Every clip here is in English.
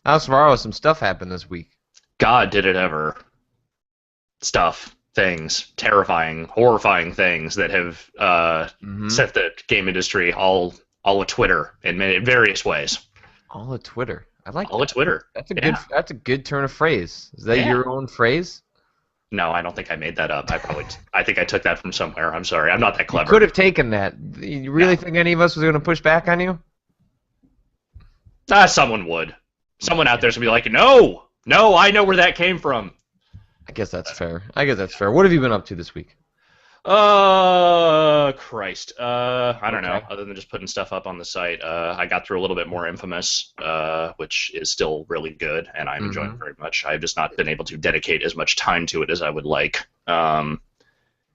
Tomorrow, some stuff happened this week. God, did it ever. Stuff, things, terrifying, horrifying things that have Mm-hmm. set the game industry all a Twitter in various ways. All of Twitter. I like All a that. Twitter. That's a good. Yeah. That's a good turn of phrase. Is that Yeah. your own phrase? No, I don't think I made that up. I think I took that from somewhere. I'm sorry. I'm not that You could clever. have taken that. You No. really think any of us was going to push back on you? Someone would. Someone out there's gonna be like, no, no, I know where that came from. I guess that's fair. I guess that's fair. What have you been up to this week? Christ. I don't know. Okay. Other than just putting stuff up on the site, I got through a little bit more Infamous, which is still really good, and I'm enjoying Mm-hmm. it very much. I've just not been able to dedicate as much time to it as I would like. Do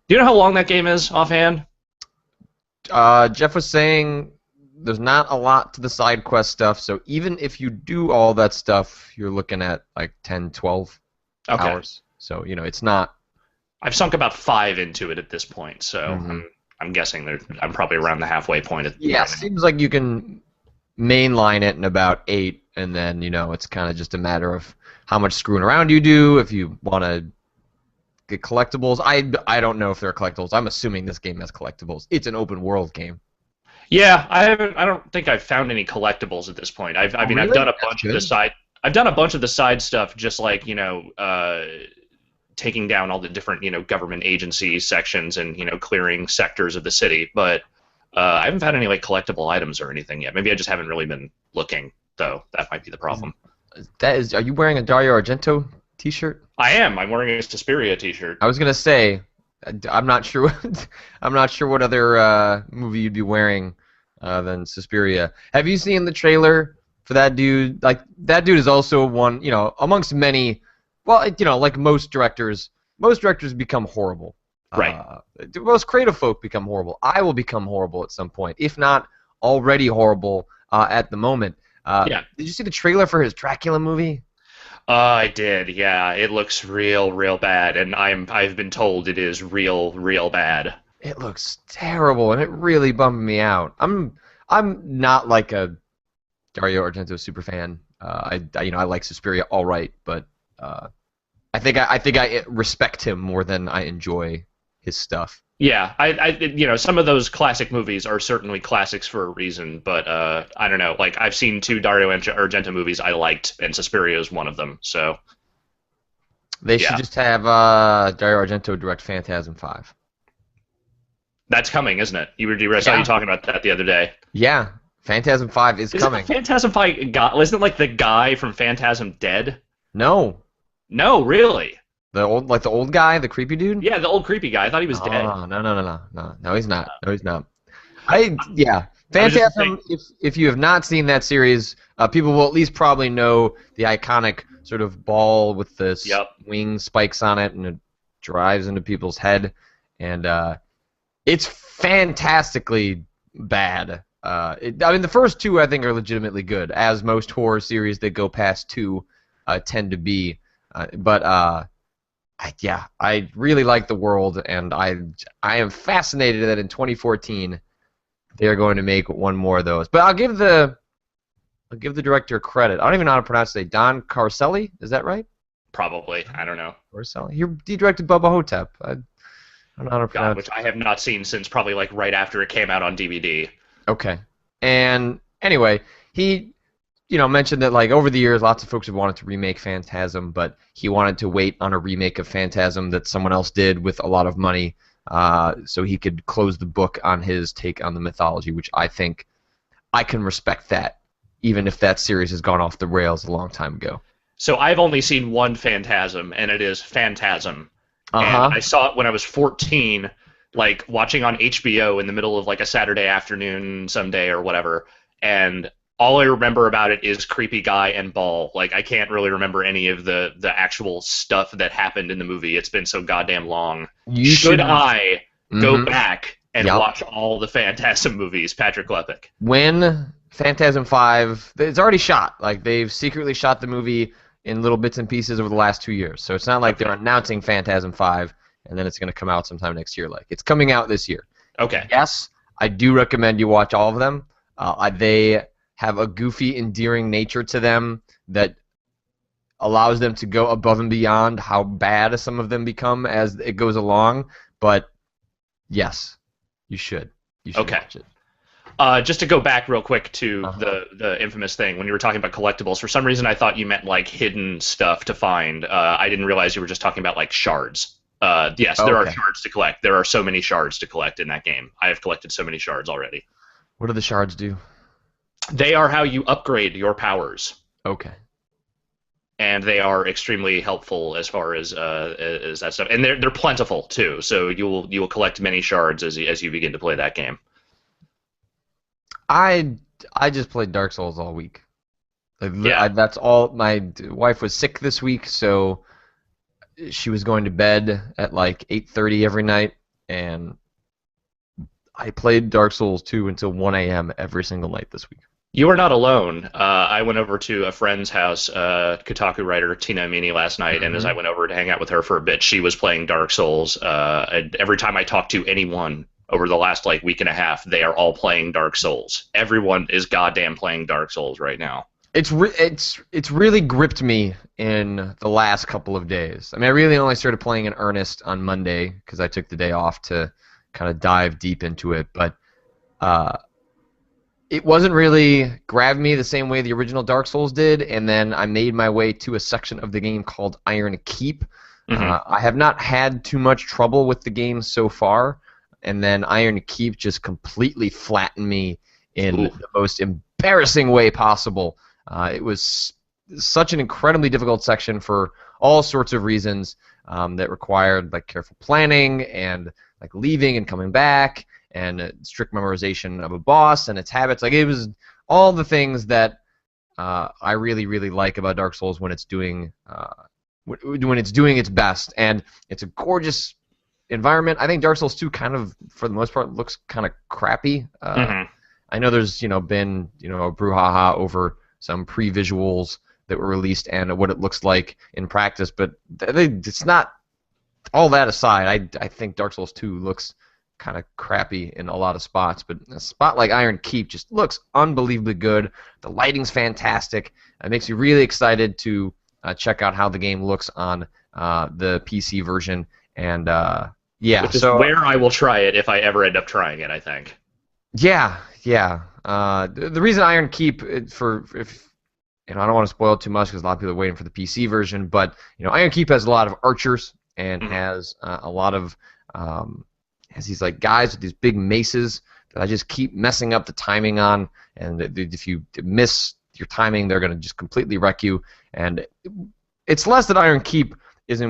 you know how long that game is offhand? Jeff was saying there's not a lot to the side quest stuff, so even if you do all that stuff, you're looking at like 10, 12 Okay. hours. So, it's not. I've sunk about 5 into it at this point, so Mhm. I'm guessing I'm probably around the halfway point at the Yeah, moment. seems like you can mainline it in about 8, and then, it's kind of just a matter of how much screwing around you do, if you want to get collectibles. I don't know if there are collectibles. I'm assuming this game has collectibles. It's an open world game. Yeah, I haven't. I don't think I've found any collectibles at this point. I Oh, mean, I've really? done a That's bunch of the good. side. I've done a bunch of the side stuff, just like taking down all the different government agency sections and clearing sectors of the city. But I haven't found any like collectible items or anything yet. Maybe I just haven't really been looking, though. That might be the Is, problem. are you wearing a Dario Argento t-shirt? I am. I'm wearing a Suspiria T-shirt. I was gonna say, I'm not sure. I'm not sure what other movie you'd be wearing than Suspiria. Have you seen the trailer for that dude? Like that dude is also one, amongst many. Well, like most directors become horrible. Right. Most creative folk become horrible. I will become horrible at some point, if not already horrible at the moment. Yeah. Did you see the trailer for his Dracula movie? I did. Yeah. It looks real, real bad, and I've been told it is real, real bad. It looks terrible, and it really bummed me out. I'm not like a Dario Argento super fan. I like Suspiria all right, but I think I respect him more than I enjoy his stuff. Yeah, some of those classic movies are certainly classics for a reason, but I don't know. Like I've seen two Argento movies I liked, and Suspiria is one of them. So They should yeah, just have Dario Argento direct Phantasm 5. that's coming, isn't it? I saw you Yeah. talking about that the other day. Yeah, Phantasm 5 is Isn't the coming. Phantasm Fight guy? Isn't it like the guy from Phantasm dead? No, No, really. the old guy, the creepy dude. Yeah, the old creepy guy. I thought he was dead. Oh, no, he's not. No, he's not. Yeah, I was just Phantasm. saying. If you have not seen that series, people will at least probably know the iconic sort of ball with the Yep. wing spikes on it, and it drives into people's head, and it's fantastically bad. I mean, the first two I think are legitimately good, as most horror series that go past two tend to be. Yeah, I really like the world, and I am fascinated that in 2014 they are going to make one more of those. But I'll give the director credit. I don't even know how to pronounce it. Don Carcelli, is that right? Probably. I don't know. Carcelli. He directed Bubba Hotep. I don't know how to God, pronounce which it. I have not seen since probably like right after it came out on DVD. Okay. And anyway, he mentioned that like over the years, lots of folks have wanted to remake Phantasm, but he wanted to wait on a remake of Phantasm that someone else did with a lot of money, so he could close the book on his take on the mythology, which I think I can respect that, even if that series has gone off the rails a long time ago. So I've only seen one Phantasm, and it is Phantasm. Uh And huh. I saw it when I was 14, like watching on HBO in the middle of like a Saturday afternoon someday or whatever. And all I remember about it is creepy guy and ball. Like I can't really remember any of the actual stuff that happened in the movie. It's been so goddamn long. You Should should. I go Mm-hmm. back and Yep. watch all the Phantasm movies, Patrick Klepek? When Phantasm 5, it's already shot. Like they've secretly shot the movie in little bits and pieces over the last 2 years. So it's not like they're Okay. announcing Phantasm 5 and then it's going to come out sometime next year. Like it's coming out this year. Okay. Yes, I do recommend you watch all of them. They have a goofy, endearing nature to them that allows them to go above and beyond how bad some of them become as it goes along. But yes, you should. You should Okay. watch it. Just to go back real quick to Uh-huh. the infamous thing when you were talking about collectibles. For some reason, I thought you meant like hidden stuff to find. I didn't realize you were just talking about like shards. Yes, there are Okay. shards to collect. There are so many shards to collect in that game. I have collected so many shards already. What do the shards do? They are how you upgrade your powers, Okay. and they are extremely helpful as that stuff. And they're plentiful too. So you will collect many shards as you begin to play that game. I I just played Dark Souls all week. Like, Yeah. that's all. My wife was sick this week, so she was going to bed at like 8:30 every night, and I played Dark Souls 2 until 1 a.m. every single night this week. You are not alone. I went over to a friend's house, Kotaku writer Tina Amini, last night, and as I Hmm. went over to hang out with her for a bit, she was playing Dark Souls. And every time I talk to anyone over the last like week and a half, they are all playing Dark Souls. Everyone is goddamn playing Dark Souls right now. It's really gripped me in the last couple of days. I mean, I really only started playing in earnest on Monday because I took the day off to kind of dive deep into it, but uh, it wasn't really grabbed me the same way the original Dark Souls did, and then I made my way to a section of the game called Iron Keep. Hmm. I have not had too much trouble with the game so far, and then Iron Keep just completely flattened me in Ooh. the most embarrassing way possible. It was such an incredibly difficult section for all sorts of reasons that required like careful planning and like leaving and coming back and strict memorization of a boss and its habits. Like it was all the things that I really really like about Dark Souls when it's doing when it's doing its best, and it's a gorgeous environment. I think Dark Souls 2 kind of for the most part looks kind of crappy. Hmm. I know there's been a brouhaha over some pre-visuals that were released and what it looks like in practice, but it's not all that aside. I think Dark Souls 2 looks kind of crappy in a lot of spots, but a spot like Iron Keep just looks unbelievably good. The lighting's fantastic. It makes you really excited to check out how the game looks on the PC version. And yeah, Which is so where I will try it if I ever end up trying it, I think. yeah. The reason Iron Keep for if I don't want to spoil it too much because a lot of people are waiting for the PC version, but Iron Keep has a lot of archers and Hmm. has a lot of has these like guys with these big maces that I just keep messing up the timing on, and if you miss your timing, they're going to just completely wreck you. And it's less that Iron Keep is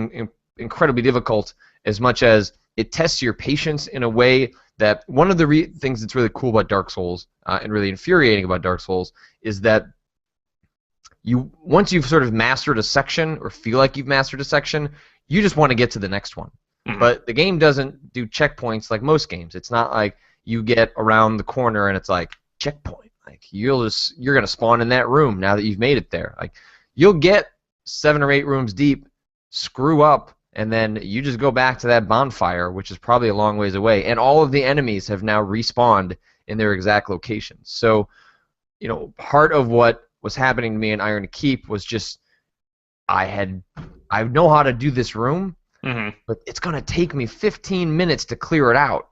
incredibly difficult as much as it tests your patience in a way that one of the things that's really cool about Dark Souls and really infuriating about Dark Souls is that you once you've sort of mastered a section or feel like you've mastered a section, you just want to get to the next one. Hmm. But the game doesn't do checkpoints like most games. It's not like you get around the corner and it's like checkpoint. Like you're gonna spawn in that room now that you've made it there. Like you'll get 7 or 8 rooms deep, screw up, and then you just go back to that bonfire, which is probably a long ways away, and all of the enemies have now respawned in their exact locations. So part of what was happening to me in Iron Keep was just I know how to do this room, Hmm. but it's gonna take me 15 minutes to clear it out.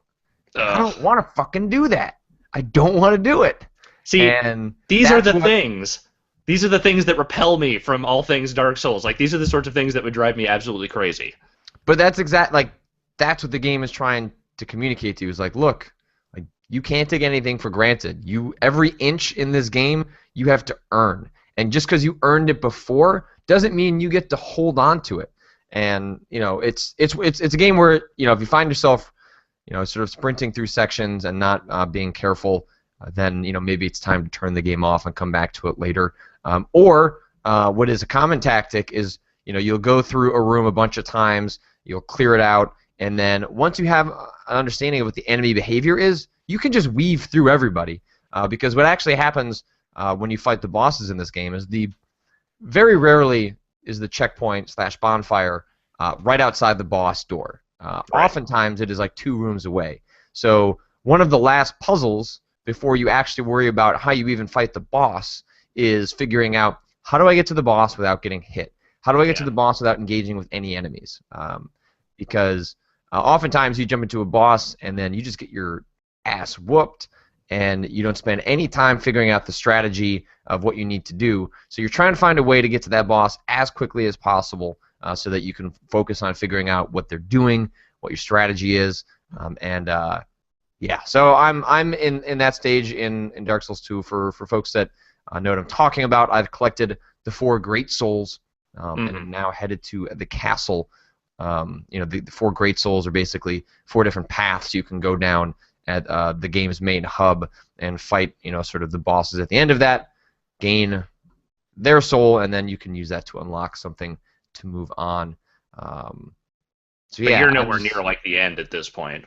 I Ugh. don't want to fucking do that. I don't want to do it. See, And these are that's the what. things. These are the things that repel me from all things Dark Souls. Like these are the sorts of things that would drive me absolutely crazy. But that's what the game is trying to communicate to you. Is like, look, like you can't take anything for granted. Every inch in this game you have to earn, and just because you earned it before doesn't mean you get to hold on to it. And it's a game where if you find yourself sort of sprinting through sections and not being careful, then maybe it's time to turn the game off and come back to it later. Or what is a common tactic is you'll go through a room a bunch of times, you'll clear it out, and then once you have an understanding of what the enemy behavior is, you can just weave through everybody. Because what actually happens when you fight the bosses in this game is very rarely is the checkpoint slash bonfire right outside the boss door. Right. Oftentimes it is like 2 rooms away. So one of the last puzzles before you actually worry about how you even fight the boss is figuring out, how do I get to the boss without getting hit? How do I get to Yeah. the boss without engaging with any enemies? Because oftentimes you jump into a boss and then you just get your ass whooped, and you don't spend any time figuring out the strategy of what you need to do. So you're trying to find a way to get to that boss as quickly as possible, so that you can focus on figuring out what they're doing, what your strategy is, and yeah. So I'm in that stage in Dark Souls 2. For folks that know what I'm talking about, I've collected the 4 Great Souls, and I'm now headed to the castle. The 4 Great Souls are basically 4 different paths you can go down at the game's main hub and fight, sort of the bosses at the end of that, gain their soul, and then you can use that to unlock something to move on. So But yeah, you're nowhere near like the end at this point.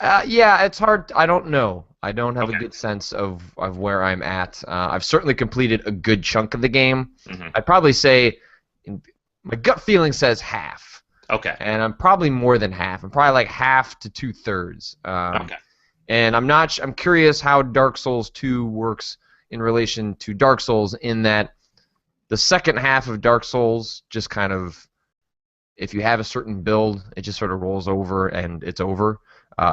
yeah, it's hard. I don't know. I don't have a Okay. good sense of where I'm at. I've certainly completed a good chunk of the game. Hmm. I'd probably say, my gut feeling says half, Okay. and I'm probably more than half. I'm probably like half to 2/3. Okay. And I'm curious how Dark Souls 2 works in relation to Dark Souls, in that the second half of Dark Souls just kind of, if you have a certain build, it just sort of rolls over and it's over.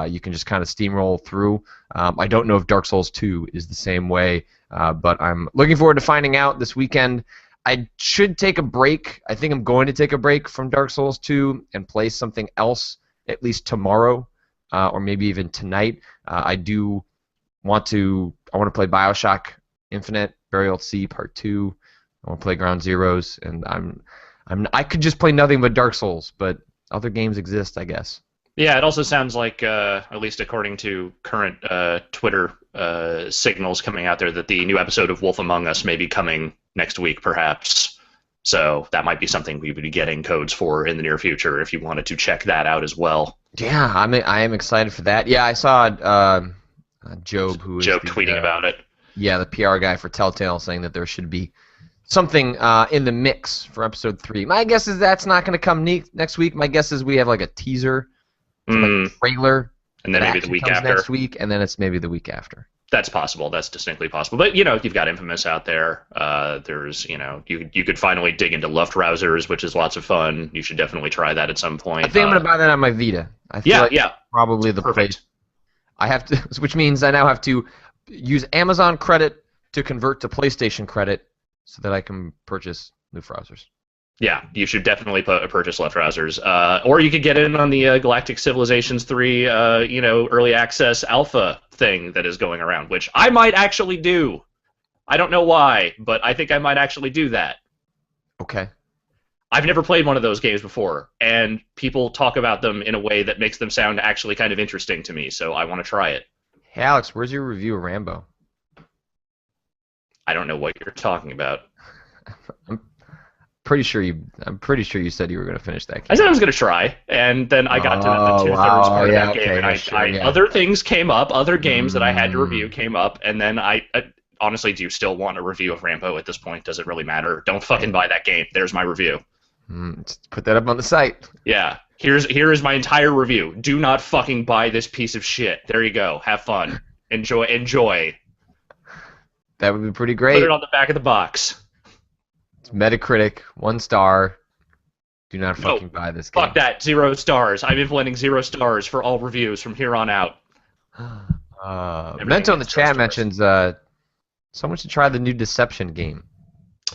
You can just kind of steamroll through. I don't know if Dark Souls 2 is the same way, but I'm looking forward to finding out this weekend. I should take a break. I think I'm going to take a break from Dark Souls 2 and play something else, at least tomorrow, or maybe even tonight. I want to play BioShock Infinite, Burial at Sea Part 2. I want to play Ground Zeroes, and I could just play nothing but Dark Souls, but other games exist, I guess. Yeah, it also sounds like, at least according to current Twitter signals coming out there, that the new episode of Wolf Among Us may be coming next week, perhaps. So that might be something we would be getting codes for in the near future if you wanted to check that out as well. Yeah, I am excited for that. Yeah, I saw Job, who is Joe tweeting about it. yeah, the PR guy for Telltale, saying that there should be something in the mix for episode 3. My guess is that's not going to come next week. My guess is we have like a teaser, like a trailer, and then maybe the week comes after. next week, and then it's maybe the week after. That's possible. That's distinctly possible. But you've got Infamous out there. There's you could finally dig into Luftrausers, which is lots of fun. You should definitely try that at some point. I think I'm going to buy that on my Vita. I feel like yeah. probably the Perfect. place. I have to, which means I now have to use Amazon credit to convert to PlayStation credit so that I can purchase Luftrausers. Yeah, you should definitely purchase Luftrausers. Or you could get in on the Galactic Civilizations 3, early access alpha thing that is going around, which I might actually do. I don't know why, but I think I might actually do that. Okay. I've never played one of those games before, and people talk about them in a way that makes them sound actually kind of interesting to me, so I want to try it. Hey, Alex, where's your review of Rambo? I don't know what you're talking about. I'm pretty sure you said you were going to finish that game. I said I was going to try, and then I got to the two-thirds part of that game, and other things came up, other games that I had to review came up, and then I honestly, do you still want a review of Rambo at this point? Does it really matter? Don't fucking buy that game. There's my review. Just put that up on the site. Yeah. Here is my entire review. Do not fucking buy this piece of shit. There you go. Have fun. Enjoy. That would be pretty great. Put it on the back of the box. It's Metacritic, 1 star. Do not fucking buy this game. Fuck that. 0 stars. I'm implementing 0 stars for all reviews from here on out. Mento in the chat mentions someone should try the new Deception game.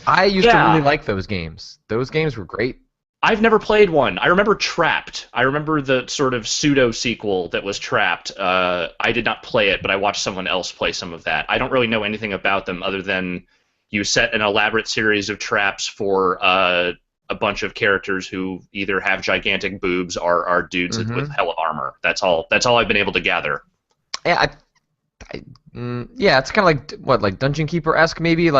I used to really like those games. Those games were great. I've never played one. I remember Trapped. I remember the sort of pseudo-sequel that was Trapped. I did not play it, but I watched someone else play some of that. I don't really know anything about them other than you set an elaborate series of traps for a bunch of characters who either have gigantic boobs or are dudes with hella armor. That's all I've been able to gather. Yeah, it's kind of like like Dungeon Keeper-esque maybe.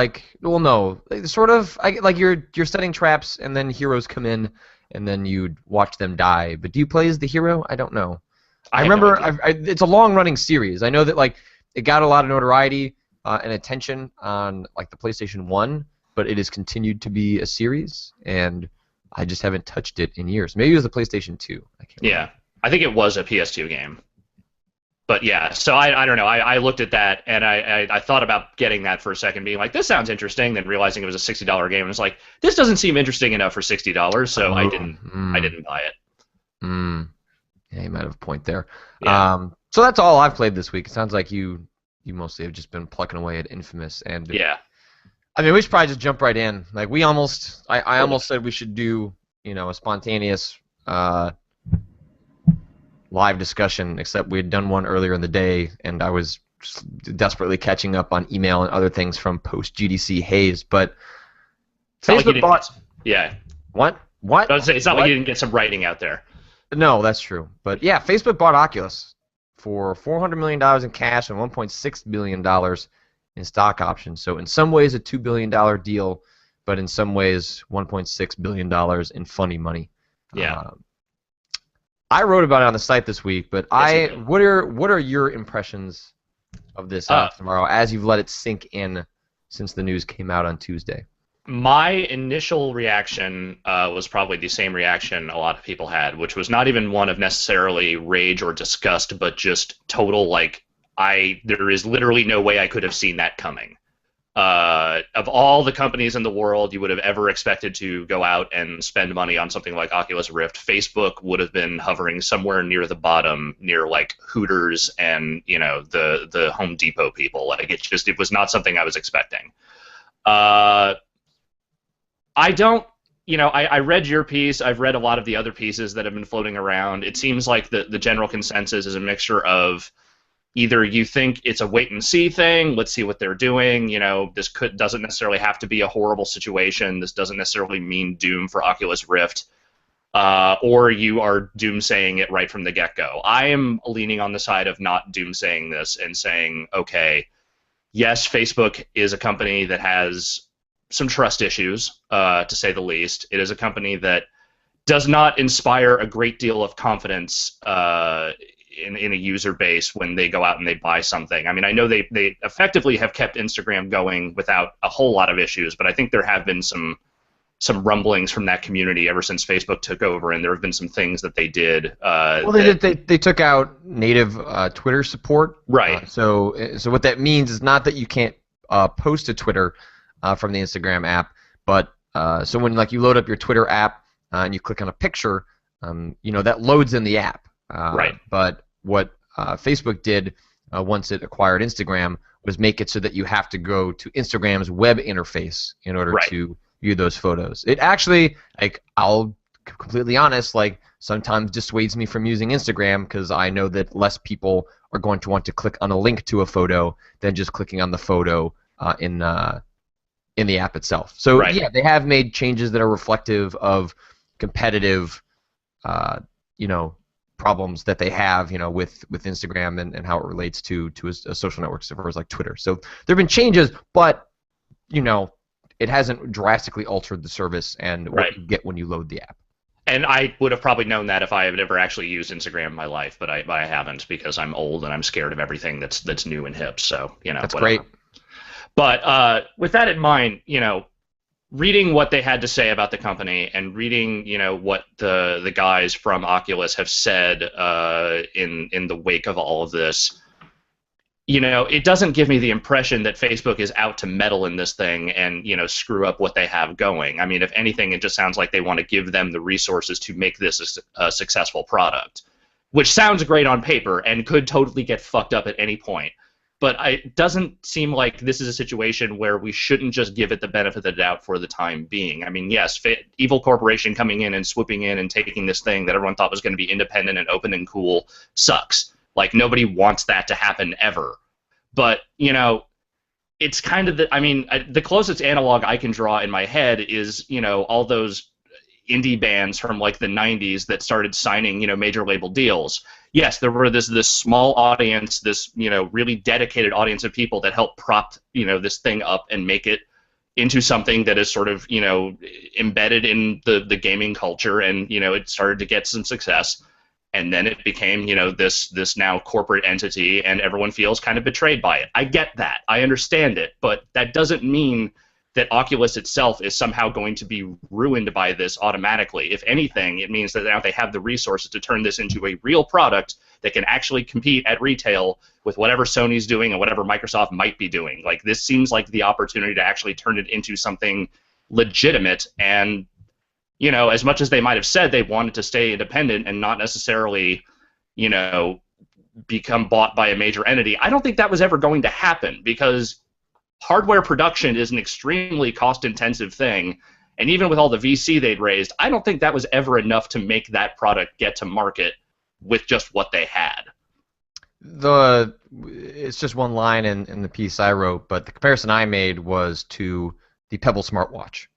No, sort of. You're setting traps and then heroes come in and then you watch them die. But do you play as the hero? I don't know. I remember it's a long-running series. I know that it got a lot of notoriety and attention on the PlayStation 1, but it has continued to be a series, and I just haven't touched it in years. Maybe it was the PlayStation 2. I can't remember. I think it was a PS2 game. But yeah, so I don't know. I looked at that and I thought about getting that for a second, being like, this sounds interesting. Then realizing it was a $60 game, and was like, this doesn't seem interesting enough for $60. So I Oh, didn't buy it. mm. Yeah, you might have a point there. Yeah, So that's all I've played this week. It sounds like you mostly have just been plucking away at Infamous, and yeah, I mean we should probably just jump right in. Like I totally. almost said we should do a spontaneous live discussion, except we had done one earlier in the day, and I was desperately catching up on email and other things from post GDC haze. But It's not like you Facebook didn't get. bought Yeah, what? I would say it's not like you What? didn't get some writing out there. No, that's true. But yeah, Facebook bought Oculus for $400 million in cash and $1.6 billion in stock options. So in some ways a $2 billion deal, but in some ways $1.6 billion in funny money. Yeah. Uh, I wrote about it on the site this week, but Yes, you did. what are your impressions of this Uh, tomorrow as you've let it sink in since the news came out on Tuesday? my initial reaction was probably the same reaction a lot of people had, which was not even one of necessarily rage or disgust, but just total like there is literally no way I could have seen that coming. Of all the companies in the world you would have ever expected to go out and spend money on something like Oculus Rift, Facebook would have been hovering somewhere near the bottom, near like Hooters and the Home Depot people. Like it was not something I was expecting. Uh, I don't. I read your piece. I've read a lot of the other pieces that have been floating around. It seems like the general consensus is a mixture of either you think it's a wait and see thing, let's see what they're doing. This doesn't necessarily have to be a horrible situation. This doesn't necessarily mean doom for Oculus Rift, or you are doomsaying it right from the get-go. I am leaning on the side of not doomsaying this and saying, okay, yes, Facebook is a company that has some trust issues, to say the least. It is a company that does not inspire a great deal of confidence in a user base when they go out and they buy something. I mean, I know they effectively have kept Instagram going without a whole lot of issues, but I think there have been some rumblings from that community ever since Facebook took over, and there have been some things that they did. Well, they took out native Twitter support. Right. So what that means is not that you can't post to Twitter from the Instagram app, but so when like you load up your Twitter app and you click on a picture, that loads in the app. Right. But what Facebook did once it acquired Instagram was make it so that you have to go to Instagram's web interface in order Right. to view those photos. It actually, like, I'll be completely honest, like, sometimes dissuades me from using Instagram because I know that less people are going to want to click on a link to a photo than just clicking on the photo in the app itself. So Right. yeah, they have made changes that are reflective of competitive, uh, you know, problems that they have, with Instagram and how it relates to a social network servers like Twitter. So there have been changes, but it hasn't drastically altered the service and what Right. you get when you load the app. And I would have probably known that if I had never actually used Instagram in my life, but I haven't because I'm old and I'm scared of everything that's new and hip. So That's whatever. great. But with that in mind, reading what they had to say about the company and reading, what the guys from Oculus have said in the wake of all of this, it doesn't give me the impression that Facebook is out to meddle in this thing and, screw up what they have going. I mean, if anything, it just sounds like they want to give them the resources to make this a successful product, which sounds great on paper and could totally get fucked up at any point. But it doesn't seem like this is a situation where we shouldn't just give it the benefit of the doubt for the time being. I mean, yes, evil corporation coming in and swooping in and taking this thing that everyone thought was going to be independent and open and cool sucks. Like, nobody wants that to happen ever. But, it's kind of the closest analog I can draw in my head is, all those indie bands from like the 90s that started signing, major label deals. Yes, there were this small audience, this, really dedicated audience of people that helped prop, this thing up and make it into something that is sort of, embedded in the gaming culture, and, it started to get some success. And then it became, this now corporate entity, and everyone feels kind of betrayed by it. I get that. I understand it. But that doesn't mean that Oculus itself is somehow going to be ruined by this automatically. If anything, it means that now they have the resources to turn this into a real product that can actually compete at retail with whatever Sony's doing and whatever Microsoft might be doing. Like, this seems like the opportunity to actually turn it into something legitimate. And, you know, as much as they might have said they wanted to stay independent and not necessarily, you know, become bought by a major entity, I don't think that was ever going to happen, because hardware production is an extremely cost-intensive thing, and even with all the VC they'd raised, I don't think that was ever enough to make that product get to market with just what they had. It's just one line in the piece I wrote, but the comparison I made was to the Pebble smartwatch,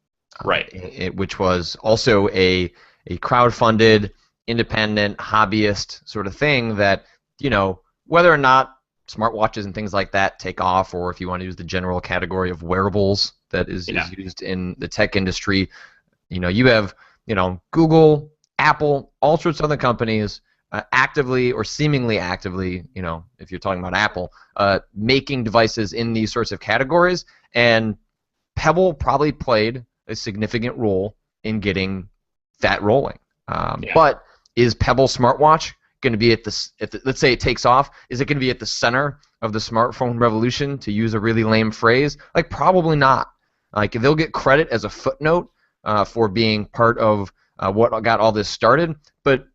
Right. which was also a crowd-funded, independent, hobbyist sort of thing that, you know, whether or not smartwatches and things like that take off, or if you want to use the general category of wearables that is used in the tech industry, you know, you have, you know, Google, Apple, all sorts of other companies actively or seemingly actively, you know, if you're talking about Apple, making devices in these sorts of categories, and Pebble probably played a significant role in getting that rolling. But is Pebble smartwatch going to be at the, let's say it takes off, is it going to be at the center of the smartphone revolution, to use a really lame phrase? Like, probably not. Like, they'll get credit as a footnote for being part of what got all this started, but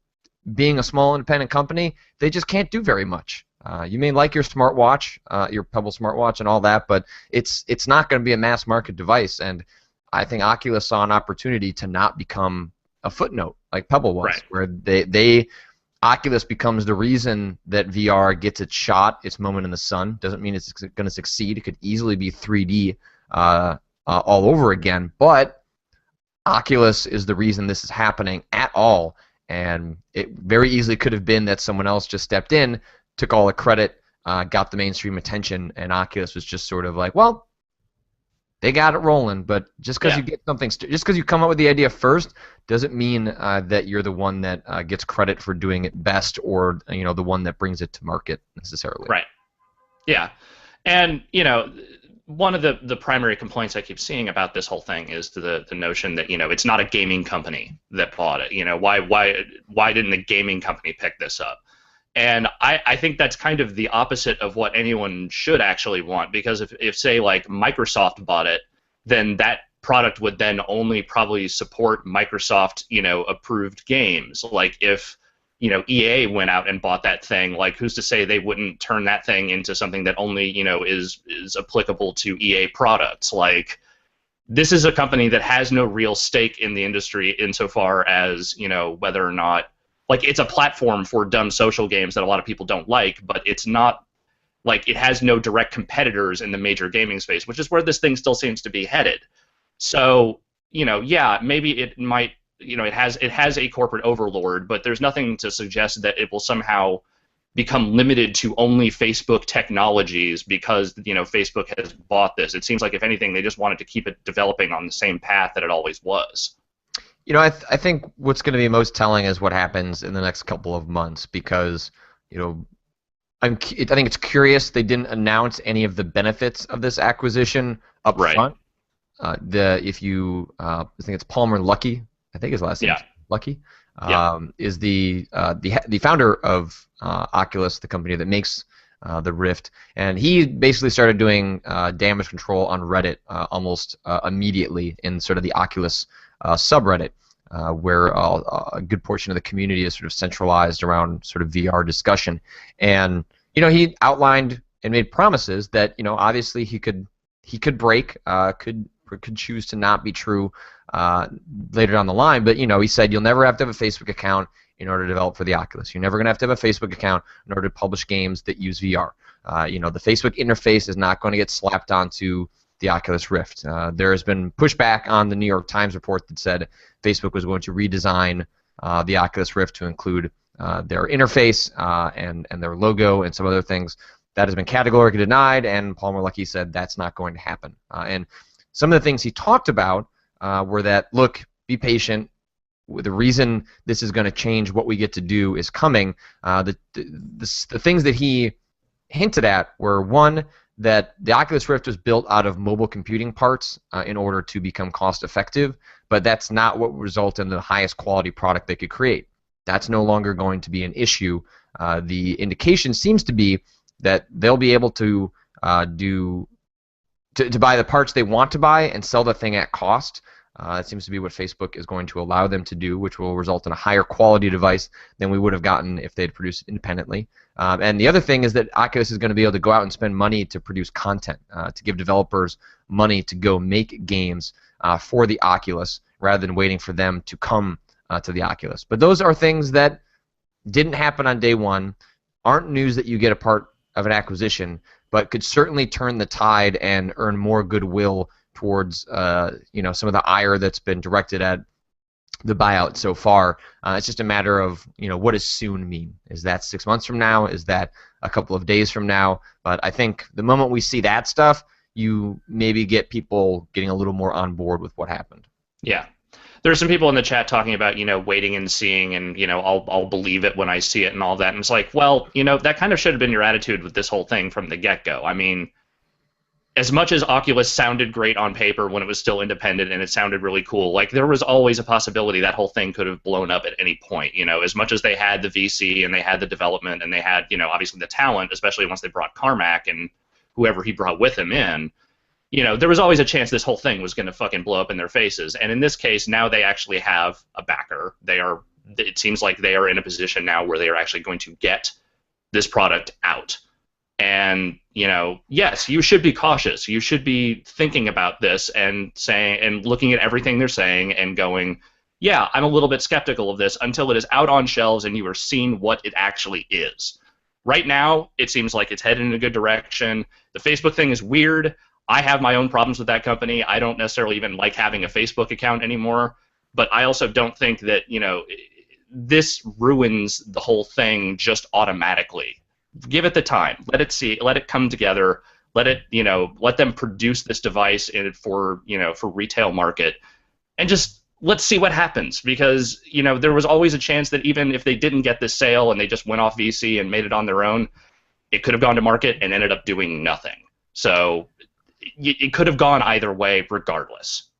being a small independent company, they just can't do very much. You may like your smartwatch, your Pebble smartwatch and all that, but it's not going to be a mass market device, and I think Oculus saw an opportunity to not become a footnote like Pebble was, Right. where they Oculus becomes the reason that VR gets its shot, its moment in the sun. Doesn't mean it's going to succeed. It could easily be 3D all over again, but Oculus is the reason this is happening at all, and it very easily could have been that someone else just stepped in, took all the credit, got the mainstream attention, and Oculus was just sort of like, well, they got it rolling. But just because you get something, just because you come up with the idea first, doesn't mean that you're the one that gets credit for doing it best, or, you know, the one that brings it to market necessarily. Right. Yeah. And, you know, one of the primary complaints I keep seeing about this whole thing is the notion that, you know, it's not a gaming company that bought it. You know, why didn't a gaming company pick this up? And I think that's kind of the opposite of what anyone should actually want, because if say, like, Microsoft bought it, then that product would then only probably support Microsoft, you know, approved games. Like, if, you know, EA went out and bought that thing, like, who's to say they wouldn't turn that thing into something that only, you know, is applicable to EA products? Like, this is a company that has no real stake in the industry insofar as, you know, whether or not, like, it's a platform for dumb social games that a lot of people don't like, but it's not, like, it has no direct competitors in the major gaming space, which is where this thing still seems to be headed. So, you know, yeah, maybe it might, you know, it has a corporate overlord, but there's nothing to suggest that it will somehow become limited to only Facebook technologies because, you know, Facebook has bought this. It seems like, if anything, they just wanted to keep it developing on the same path that it always was. You know, I think what's going to be most telling is what happens in the next couple of months, because, you know, I think it's curious they didn't announce any of the benefits of this acquisition up front. I think it's Palmer Luckey, I think his last name is Luckey, is the founder of Oculus, the company that makes the Rift, and he basically started doing damage control on Reddit almost immediately in sort of the Oculus subreddit, where a good portion of the community is sort of centralized around sort of VR discussion. And, you know, he outlined and made promises that, you know, obviously he could break, could choose to not be true later down the line. But, you know, he said you'll never have to have a Facebook account in order to develop for the Oculus. You're never going to have a Facebook account in order to publish games that use VR. You know, the Facebook interface is not going to get slapped onto the Oculus Rift. There has been pushback on the New York Times report that said Facebook was going to redesign the Oculus Rift to include their interface and their logo and some other things. That has been categorically denied, and Palmer Luckey said that's not going to happen. And some of the things he talked about were that, look, be patient. The reason this is going to change what we get to do is coming. The things that he hinted at were, one, that the Oculus Rift was built out of mobile computing parts in order to become cost effective, but that's not what would result in the highest quality product they could create. That's no longer going to be an issue the indication seems to be that they'll be able to to buy the parts they want to buy and sell the thing at cost. That seems to be what Facebook is going to allow them to do, which will result in a higher quality device than we would have gotten if they'd produced it independently. And the other thing is that Oculus is going to be able to go out and spend money to produce content, to give developers money to go make games for the Oculus rather than waiting for them to come to the Oculus. But those are things that didn't happen on day one, aren't news that you get a part of an acquisition, but could certainly turn the tide and earn more goodwill towards some of the ire that's been directed at the buyout so far. It's just a matter of what does soon mean? Is that 6 months from now? Is that a couple of days from now? But I think the moment we see that stuff, you maybe get people getting a little more on board with what happened. Yeah. There's some people in the chat talking about, waiting and seeing, and, I'll believe it when I see it and all that. And it's like, well, that kind of should have been your attitude with this whole thing from the get-go. I mean, as much as Oculus sounded great on paper when it was still independent and it sounded really cool, like, there was always a possibility that whole thing could have blown up at any point. As much as they had the VC and they had the development and they had, obviously the talent, especially once they brought Carmack and whoever he brought with him in, there was always a chance this whole thing was going to fucking blow up in their faces. And in this case, now they actually have a backer. It seems like they are in a position now where they are actually going to get this product out. And, yes, you should be cautious. You should be thinking about this and saying and looking at everything they're saying and going, yeah, I'm a little bit skeptical of this until it is out on shelves and you are seeing what it actually is. Right now, it seems like it's headed in a good direction. The Facebook thing is weird. I have my own problems with that company. I don't necessarily even like having a Facebook account anymore. But I also don't think that, this ruins the whole thing just automatically. Give it the time. Let it come together. Let them produce this device for retail market, and just let's see what happens. Because there was always a chance that even if they didn't get this sale and they just went off VC and made it on their own, it could have gone to market and ended up doing nothing. So it could have gone either way, regardless.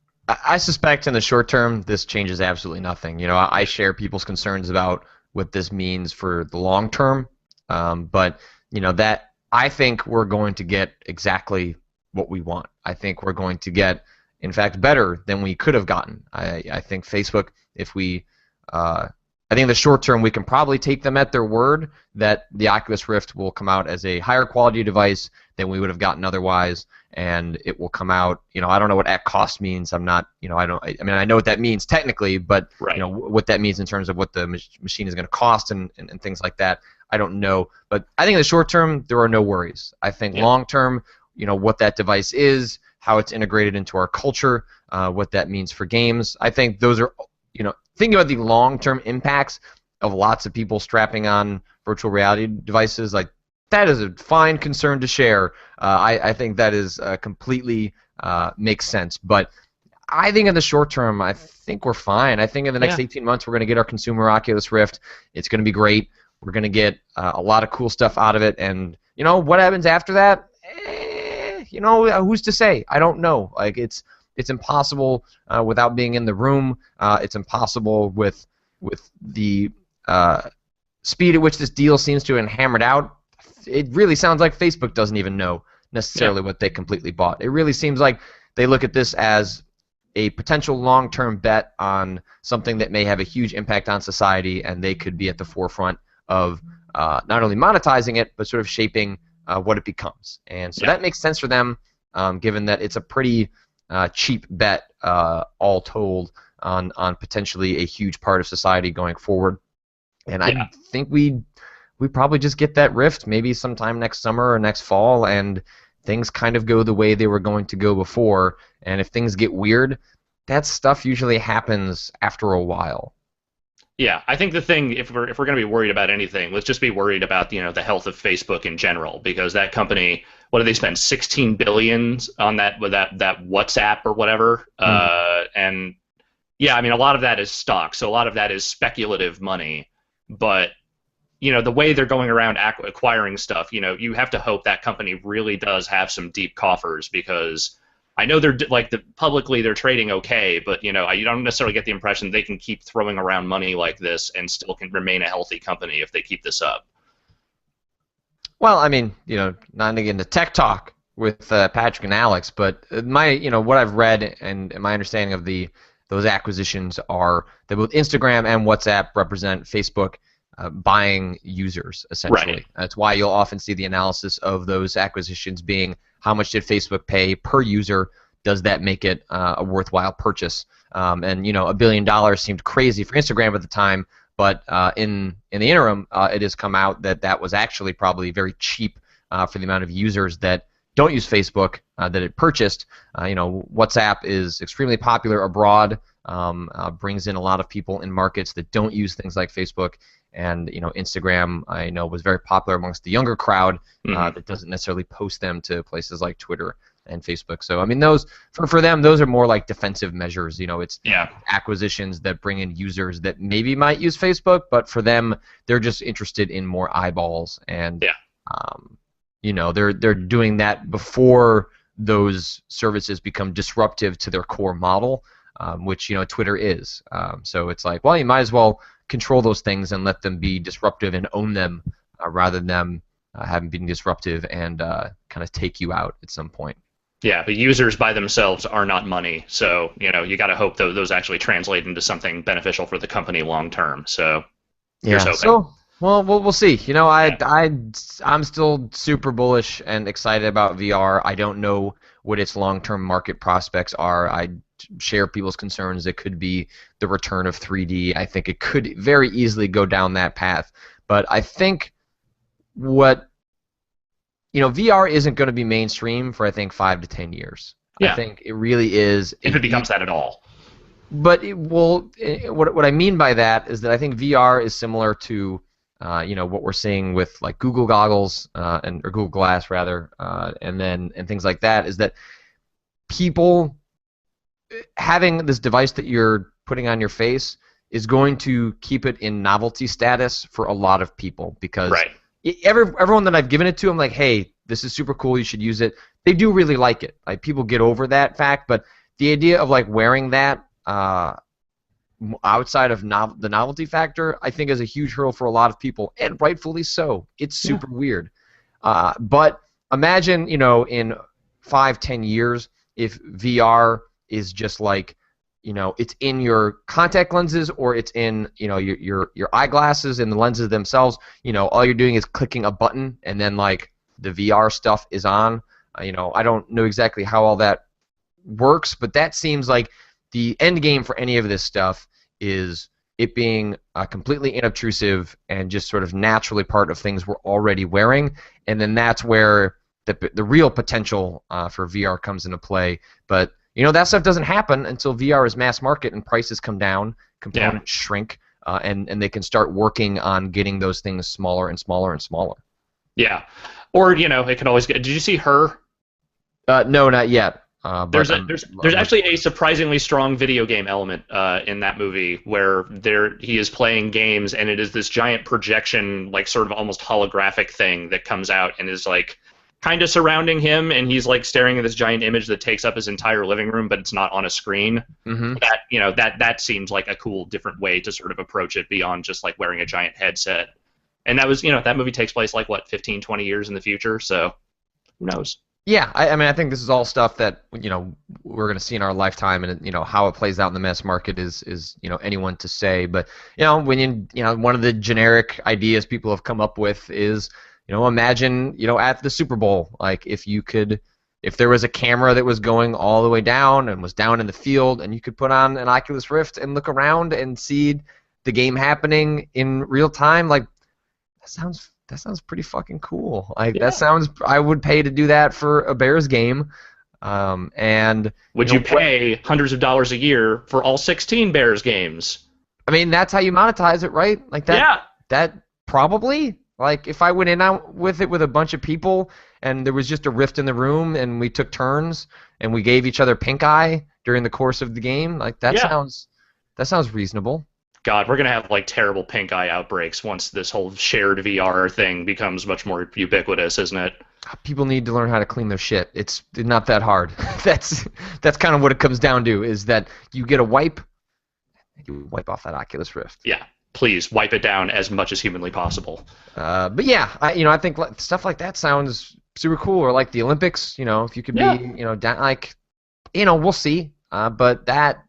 I suspect in the short term, this changes absolutely nothing. I share people's concerns about what this means for the long term. But that I think we're going to get exactly what we want. I think we're going to get, in fact, better than we could have gotten. I think Facebook, I think in the short term we can probably take them at their word that the Oculus Rift will come out as a higher quality device than we would have gotten otherwise, and it will come out. I don't know what at cost means. I'm not. I know what that means technically, but right. What that means in terms of what the machine is going to cost and things like that, I don't know. But I think in the short term there are no worries. I think long term, what that device is, how it's integrated into our culture, what that means for games. I think those are, thinking about the long-term impacts of lots of people strapping on virtual reality devices, like that is a fine concern to share. I think that is completely makes sense. But I think in the short term, I think we're fine. I think in the next 18 months, we're going to get our consumer Oculus Rift. It's going to be great. We're going to get a lot of cool stuff out of it. And, what happens after that? Who's to say? I don't know. Like, it's impossible without being in the room. It's impossible with the speed at which this deal seems to have been hammered out. It really sounds like Facebook doesn't even know necessarily what they completely bought. It really seems like they look at this as a potential long-term bet on something that may have a huge impact on society, and they could be at the forefront of not only monetizing it, but sort of shaping what it becomes. And so that makes sense for them, given that it's a pretty cheap bet, all told, on potentially a huge part of society going forward. And I think we probably just get that Rift maybe sometime next summer or next fall, and things kind of go the way they were going to go before. And if things get weird, that stuff usually happens after a while. Yeah, I think the thing, if we're going to be worried about anything, let's just be worried about the health of Facebook in general, because that company, what did they spend, $16 billion on that WhatsApp or whatever, and yeah, I mean, a lot of that is stock, so a lot of that is speculative money, but the way they're going around acquiring stuff, you have to hope that company really does have some deep coffers, because I know they're publicly they're trading okay, but you don't necessarily get the impression they can keep throwing around money like this and still can remain a healthy company if they keep this up. Well, I mean, not to get into tech talk with Patrick and Alex, but what I've read and my understanding of those acquisitions are that both Instagram and WhatsApp represent Facebook buying users, Right. essentially. That's why you'll often see the analysis of those acquisitions being how much did Facebook pay per user? Does that make it a worthwhile purchase? And $1 billion seemed crazy for Instagram at the time, but in the interim, it has come out that that was actually probably very cheap for the amount of users that don't use Facebook that it purchased. WhatsApp is extremely popular abroad, brings in a lot of people in markets that don't use things like Facebook. And Instagram, I know, was very popular amongst the younger crowd Hmm. that doesn't necessarily post them to places like Twitter and Facebook. So I mean, those for them, those are more like defensive measures. It's Yeah. acquisitions that bring in users that maybe might use Facebook, but for them, they're just interested in more eyeballs, and Yeah. they're doing that before those services become disruptive to their core model, which Twitter is. So it's like, well, you might as well control those things and let them be disruptive and own them, rather than them having been disruptive and kind of take you out at some point. Yeah, but users by themselves are not money, so you got to hope those actually translate into something beneficial for the company long term. So here's Yeah. hoping. So, well, we'll see. Yeah. I'm still super bullish and excited about VR. I don't know what its long-term market prospects are. I share people's concerns. It could be the return of 3D. I think it could very easily go down that path. But I think what VR isn't going to be mainstream for I think 5 to 10 years. I Yeah, think it really is if it becomes that at all. but it will. What I mean by that is that I think VR is similar to, what we're seeing with like Google goggles or Google Glass rather, and things like that. Is that people having this device that you're putting on your face is going to keep it in novelty status for a lot of people because Right. everyone that I've given it to, I'm like, hey, this is super cool. You should use it. They do really like it. Like people get over that fact, but the idea of like wearing that outside of the novelty factor, I think is a huge hurdle for a lot of people, and rightfully so. It's Yeah. super weird. But imagine, in 5, 10 years, if VR is just like, it's in your contact lenses or it's in, your eyeglasses and the lenses themselves. All you're doing is clicking a button and then like the VR stuff is on. I don't know exactly how all that works, but that seems like the end game for any of this stuff is it being completely inobtrusive and just sort of naturally part of things we're already wearing, and then that's where the real potential for VR comes into play. But that stuff doesn't happen until VR is mass market and prices come down, Yeah. components shrink, and they can start working on getting those things smaller and smaller and smaller. Yeah. Or it could always get. Did you see Her? No, not yet. But There's a there's I'm actually a surprisingly strong video game element in that movie where he is playing games and it is this giant projection, like sort of almost holographic thing that comes out and is like kind of surrounding him, and he's like staring at this giant image that takes up his entire living room, but it's not on a screen. hmm That seems like a cool different way to sort of approach it beyond just like wearing a giant headset. And that was that movie takes place like what 15, 20 years in the future, so who knows? Yeah, I mean, I think this is all stuff that we're going to see in our lifetime, and how it plays out in the mass market is anyone to say. But when one of the generic ideas people have come up with is imagine at the Super Bowl, like if there was a camera that was going all the way down and was down in the field, and you could put on an Oculus Rift and look around and see the game happening in real time, like that sounds pretty fucking cool. Like that Yeah. sounds. I would pay to do that for a Bears game. And Would you pay hundreds of dollars a year for all 16 Bears games? I mean, that's how you monetize it, right? Like that. Yeah. That probably. Like if I went in out with it with a bunch of people and there was just a rift in the room and we took turns and we gave each other pink eye during the course of the game, like Yeah. that sounds reasonable. God, we're gonna have like terrible pink eye outbreaks once this whole shared VR thing becomes much more ubiquitous, isn't it? People need to learn how to clean their shit. It's not that hard. That's kind of what it comes down to, is that you get a wipe, you wipe off that Oculus Rift. Yeah. please wipe it down as much as humanly possible. But yeah, I think stuff like that sounds super cool. Or like the Olympics, if you could Yeah. be, down, like, we'll see. But that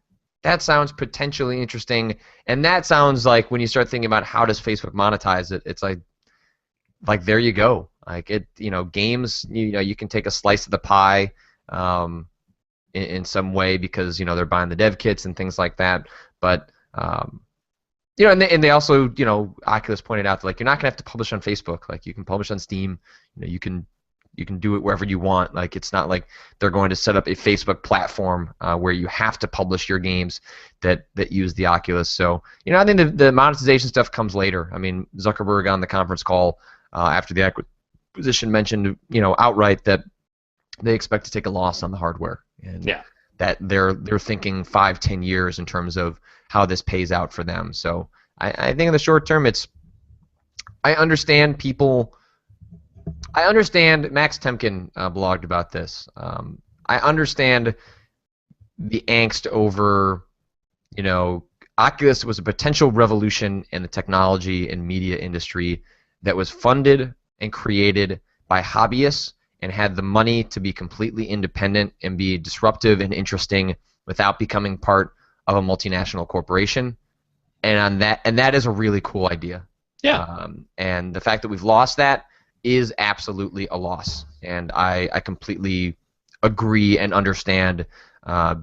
sounds potentially interesting, and that sounds like when you start thinking about how does Facebook monetize it, it's like there you go. Like games, you can take a slice of the pie, in some way because they're buying the dev kits and things like that. But and they also, Oculus pointed out that, like, you're not gonna have to publish on Facebook. Like, you can publish on Steam. You can do it wherever you want. Like, it's not like they're going to set up a Facebook platform where you have to publish your games that use the Oculus. So I think the monetization stuff comes later. I mean, Zuckerberg on the conference call after the acquisition mentioned outright that they expect to take a loss on the hardware, and Yeah. that they're thinking 5-10 years in terms of how this pays out for them. So I think in the short term, I understand people. I understand Max Temkin blogged about this. I understand the angst over, Oculus was a potential revolution in the technology and media industry that was funded and created by hobbyists and had the money to be completely independent and be disruptive and interesting without becoming part of a multinational corporation. And that is a really cool idea. Yeah. And the fact that we've lost that is absolutely a loss. And I completely agree and understand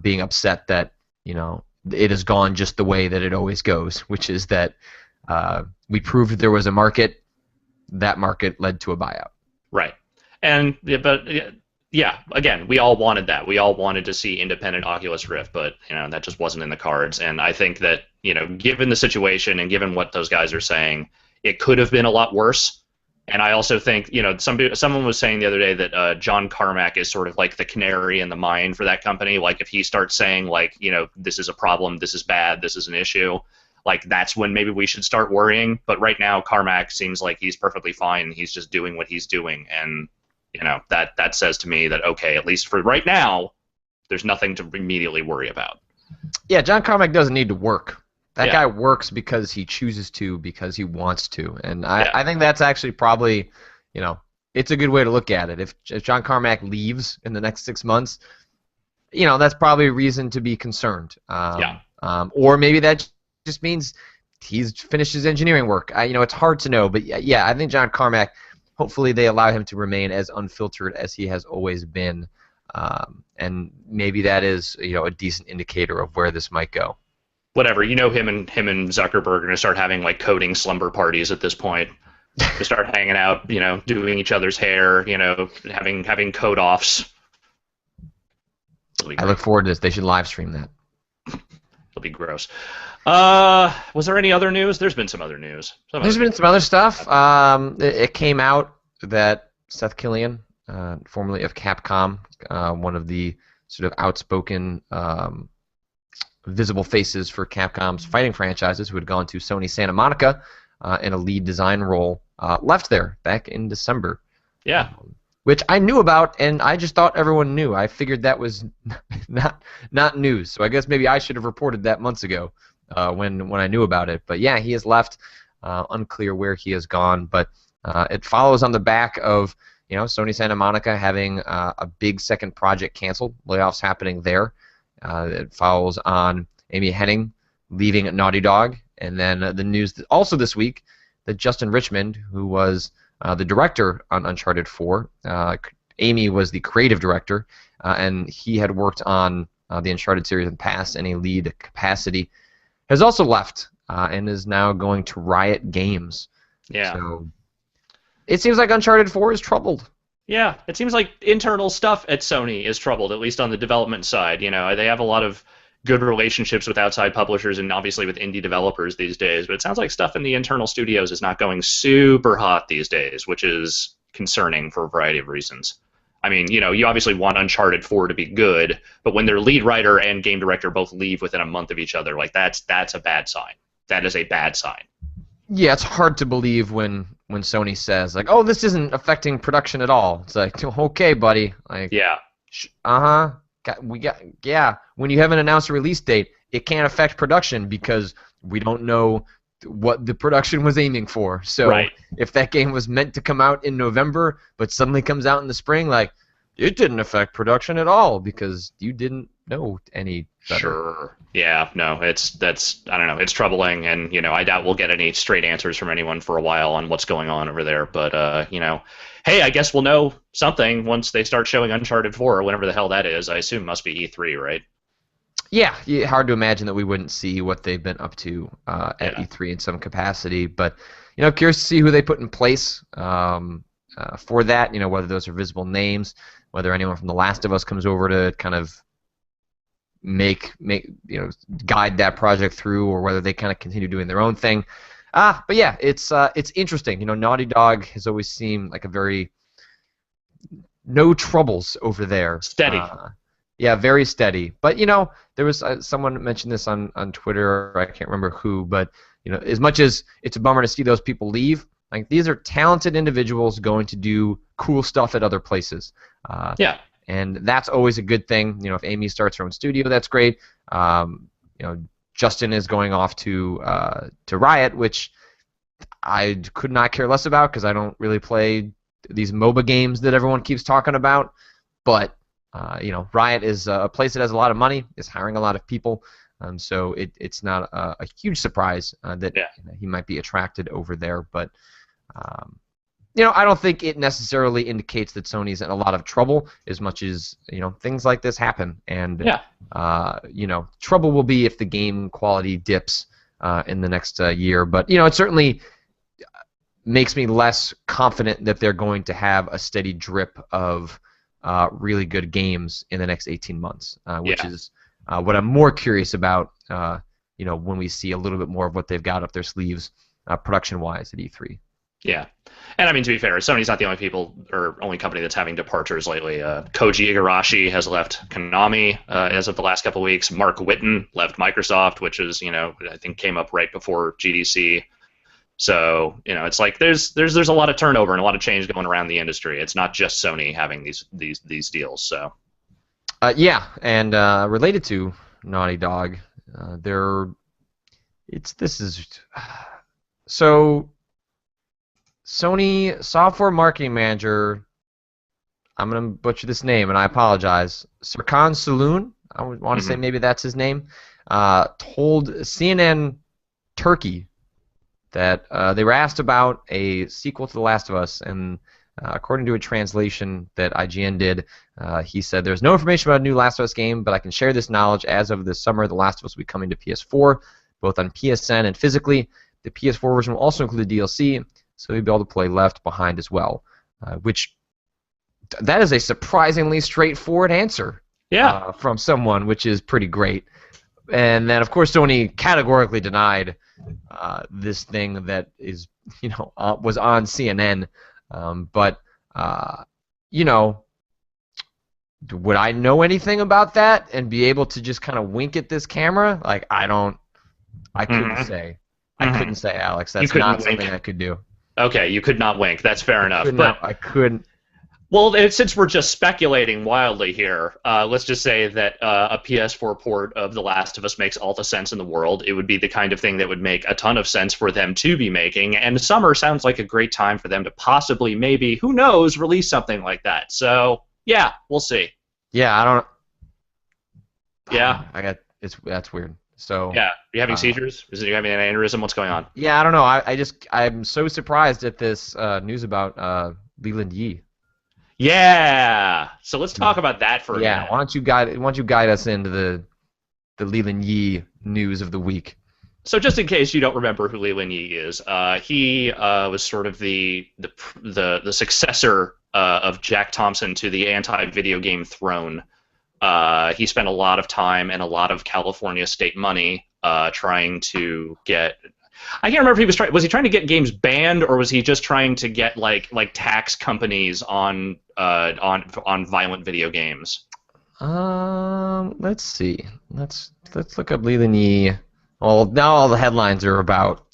being upset that it has gone just the way that it always goes, which is that we proved there was a market. That market led to a buyout. Right. And yeah, again, we all wanted that. We all wanted to see independent Oculus Rift, but that just wasn't in the cards. And I think that given the situation and given what those guys are saying, it could have been a lot worse. And I also think someone was saying the other day that John Carmack is sort of like the canary in the mine for that company. Like, if he starts saying, like, this is a problem, this is bad, this is an issue, like, that's when maybe we should start worrying. But right now, Carmack seems like he's perfectly fine. He's just doing what he's doing, and that says to me that, okay, at least for right now, there's nothing to immediately worry about. Yeah, John Carmack doesn't need to work. That Yeah. guy works because he chooses to, because he wants to. And Yeah. I think that's actually probably, it's a good way to look at it. If John Carmack leaves in the next 6 months, that's probably a reason to be concerned. Yeah. Or maybe that just means he's finished his engineering work. It's hard to know. But yeah, I think John Carmack, hopefully they allow him to remain as unfiltered as he has always been. And maybe that is, a decent indicator of where this might go. Whatever, him and Zuckerberg are gonna start having, like, coding slumber parties at this point. To start hanging out, doing each other's hair, having code offs. I look forward to this. They should live stream that. It'll be gross. Was there any other news? There's been some other news. There's been some other stuff. It came out that Seth Killian, formerly of Capcom, one of the sort of outspoken visible faces for Capcom's fighting franchises, who had gone to Sony Santa Monica in a lead design role, left there back in December. Yeah. Which I knew about, and I just thought everyone knew. I figured that was not news. So I guess maybe I should have reported that months ago when I knew about it. But yeah, he has left. Unclear where he has gone, but it follows on the back of Sony Santa Monica having a big second project canceled, layoffs happening there. It follows on Amy Hennig leaving Naughty Dog, and then the news also this week that Justin Richmond, who was the director on Uncharted 4, Amy was the creative director, and he had worked on the Uncharted series in the past in a lead capacity, has also left and is now going to Riot Games. Yeah. So it seems like Uncharted 4 is troubled. Yeah, it seems like internal stuff at Sony is troubled, at least on the development side. They have a lot of good relationships with outside publishers and obviously with indie developers these days, but it sounds like stuff in the internal studios is not going super hot these days, which is concerning for a variety of reasons. I mean, you obviously want Uncharted 4 to be good, but when their lead writer and game director both leave within a month of each other, like, that's a bad sign. That is a bad sign. Yeah, it's hard to believe when Sony says, like, oh, this isn't affecting production at all. It's like, okay, buddy. Like, yeah. Yeah. When you haven't announced a release date, it can't affect production because we don't know what the production was aiming for. So Right. if that game was meant to come out in November, but suddenly comes out in the spring, like it didn't affect production at all because you didn't know any better. Sure. Yeah. No. That's I don't know. It's troubling, and I doubt we'll get any straight answers from anyone for a while on what's going on over there. But hey, I guess we'll know something once they start showing Uncharted 4 or whenever the hell that is. I assume must be E3, right? Yeah, hard to imagine that we wouldn't see what they've been up to at Yeah. E3 in some capacity. But curious to see who they put in place for that. Whether those are visible names, whether anyone from The Last of Us comes over to kind of make guide that project through, or whether they kind of continue doing their own thing. But yeah, it's interesting. Naughty Dog has always seemed like a very no troubles over there. Steady. Yeah, very steady. But there was someone mentioned this on Twitter. I can't remember who, but as much as it's a bummer to see those people leave, like these are talented individuals going to do cool stuff at other places. Yeah. And that's always a good thing. If Amy starts her own studio, that's great. Justin is going off to Riot, which I could not care less about because I don't really play these MOBA games that everyone keeps talking about. But Riot is a place that has a lot of money, is hiring a lot of people, so it's not a huge surprise that he might be attracted over there. But I don't think it necessarily indicates that Sony's in a lot of trouble as much as things like this happen, and trouble will be if the game quality dips in the next year. But it certainly makes me less confident that they're going to have a steady drip of really good games in the next 18 months, which is what I'm more curious about. When we see a little bit more of what they've got up their sleeves, production-wise at E3. Yeah, and I mean, to be fair, Sony's not the only company that's having departures lately. Koji Igarashi has left Konami as of the last couple of weeks. Mark Whitten left Microsoft, which is I think came up right before GDC. So it's like there's a lot of turnover and a lot of change going around the industry. It's not just Sony having these deals. So and related to Naughty Dog, so Sony software marketing manager. I'm gonna butcher this name, and I apologize. Serkan Saloon. I would want to say maybe that's his name. Told CNN Turkey that they were asked about a sequel to The Last of Us, and according to a translation that IGN did, he said, "There's no information about a new Last of Us game, but I can share this knowledge. As of this summer, The Last of Us will be coming to PS4, both on PSN and physically. The PS4 version will also include the DLC, so you'll be able to play Left Behind as well," which that is a surprisingly straightforward answer from someone, which is pretty great. And then, of course, Sony categorically denied this thing that is, was on CNN. But would I know anything about that and be able to just kind of wink at this camera? Like, I couldn't say. I couldn't say, Alex. That's not something I could do. Okay, you could not wink. That's fair enough. I couldn't. Well, since we're just speculating wildly here, let's just say that a PS4 port of The Last of Us makes all the sense in the world. It would be the kind of thing that would make a ton of sense for them to be making, and summer sounds like a great time for them to possibly, maybe, who knows, release something like that. So, yeah, we'll see. Yeah, I don't. Yeah. That's weird. So. Yeah. Are you having seizures? Are you having an aneurysm? What's going on? Yeah, I don't know. I'm so surprised at this news about Leland Yee. Yeah. So let's talk about that for a minute. Yeah. Why don't you guide us into the Leland Yee news of the week? So just in case you don't remember who Leland Yee is, he was sort of the successor of Jack Thompson to the anti-video game throne. He spent a lot of time and a lot of California state money trying to get. I can't remember if was he trying to get games banned, or was he just trying to get like tax companies on violent video games? Let's see. Let's look up Leland Yee. Well, now all the headlines are about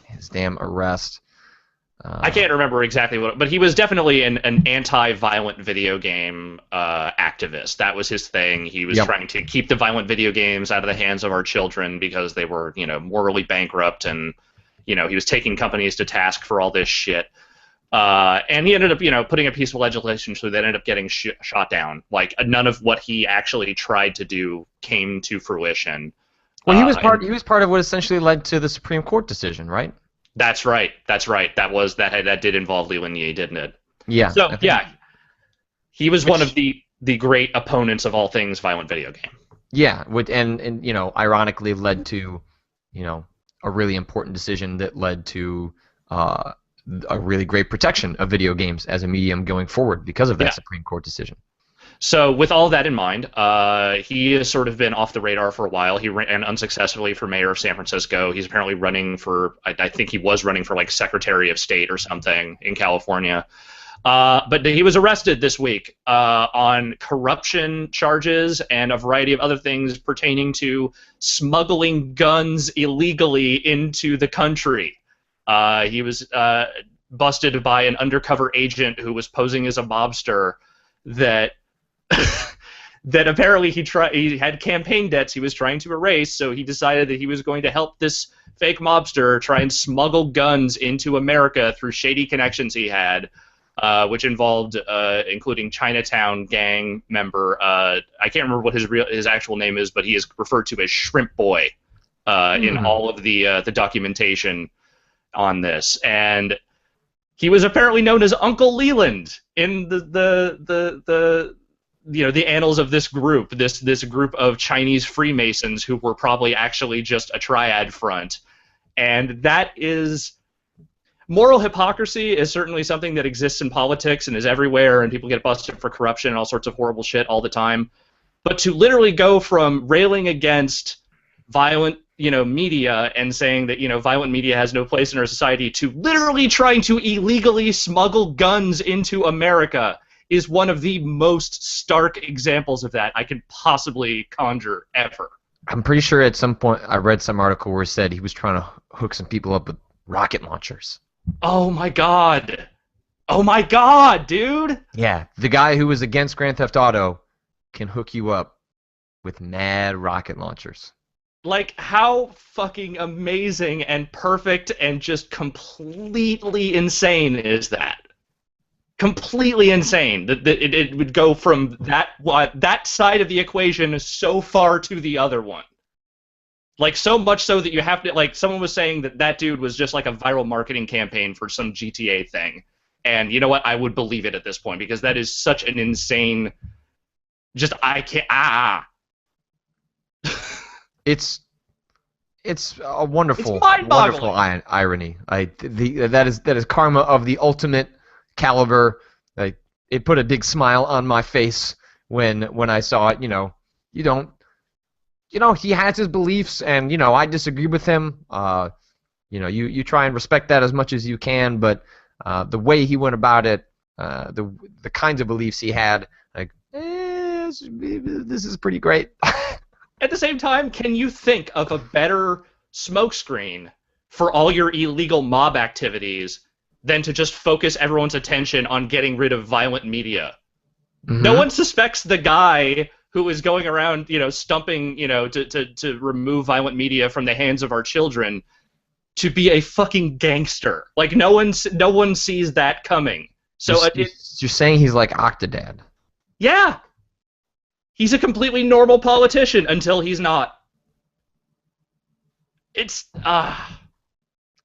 his damn arrest. I can't remember exactly but he was definitely an anti-violent video game activist. That was his thing. He was trying to keep the violent video games out of the hands of our children because they were, morally bankrupt, and He was taking companies to task for all this shit. And he ended up, putting a piece of legislation so that ended up getting shot down. Like none of what he actually tried to do came to fruition. Well, he was part of what essentially led to the Supreme Court decision, right? That's right. That's right. That did involve Leland Yee, didn't it? Yeah, So I think. yeah, he was one of Which, the great opponents of all things violent video game. yeah, and ironically led to, you know, a really important decision that led to uh, a really great protection of video games as a medium going forward because of that Yeah. Supreme Court decision. So with all that in mind, he has sort of been off the radar for a while. He ran unsuccessfully for mayor of San Francisco. He's apparently running for, I think he was running for like Secretary of State or something in California. But he was arrested this week on corruption charges and a variety of other things pertaining to smuggling guns illegally into the country. He was busted by an undercover agent who was posing as a mobster that that apparently he had campaign debts he was trying to erase, so he decided that he was going to help this fake mobster try and smuggle guns into America through shady connections he had. Which involved including Chinatown gang member. I can't remember what his actual name is, but he is referred to as Shrimp Boy in all of the documentation on this. And he was apparently known as Uncle Leland in the annals of this group. This group of Chinese Freemasons who were probably actually just a triad front, and that is. Moral hypocrisy is certainly something that exists in politics and is everywhere, and people get busted for corruption and all sorts of horrible shit all the time. But to literally go from railing against violent, media and saying that, violent media has no place in our society to literally trying to illegally smuggle guns into America is one of the most stark examples of that I can possibly conjure ever. I'm pretty sure at some point I read some article where it said he was trying to hook some people up with rocket launchers. Oh my god. Oh my god, dude! Yeah, the guy who was against Grand Theft Auto can hook you up with mad rocket launchers. Like, how fucking amazing and perfect and just completely insane is that? Completely insane. That it would go from that side of the equation so far to the other one. Like, so much so that you have to, like, someone was saying that dude was just like a viral marketing campaign for some GTA thing. And you know what? I would believe it at this point because that is such an insane, I can't, It's a wonderful, It's mind-boggling. wonderful irony. That is karma of the ultimate caliber. Like, it put a big smile on my face when I saw it. He has his beliefs, and I disagree with him. You try and respect that as much as you can, but the way he went about it, the kinds of beliefs he had, like, this is pretty great. At the same time, can you think of a better smokescreen for all your illegal mob activities than to just focus everyone's attention on getting rid of violent media? Mm-hmm. No one suspects the guy who is going around, stumping, to remove violent media from the hands of our children to be a fucking gangster. Like, no one sees that coming. So you're saying he's like Octodad. Yeah. He's a completely normal politician until he's not. It's I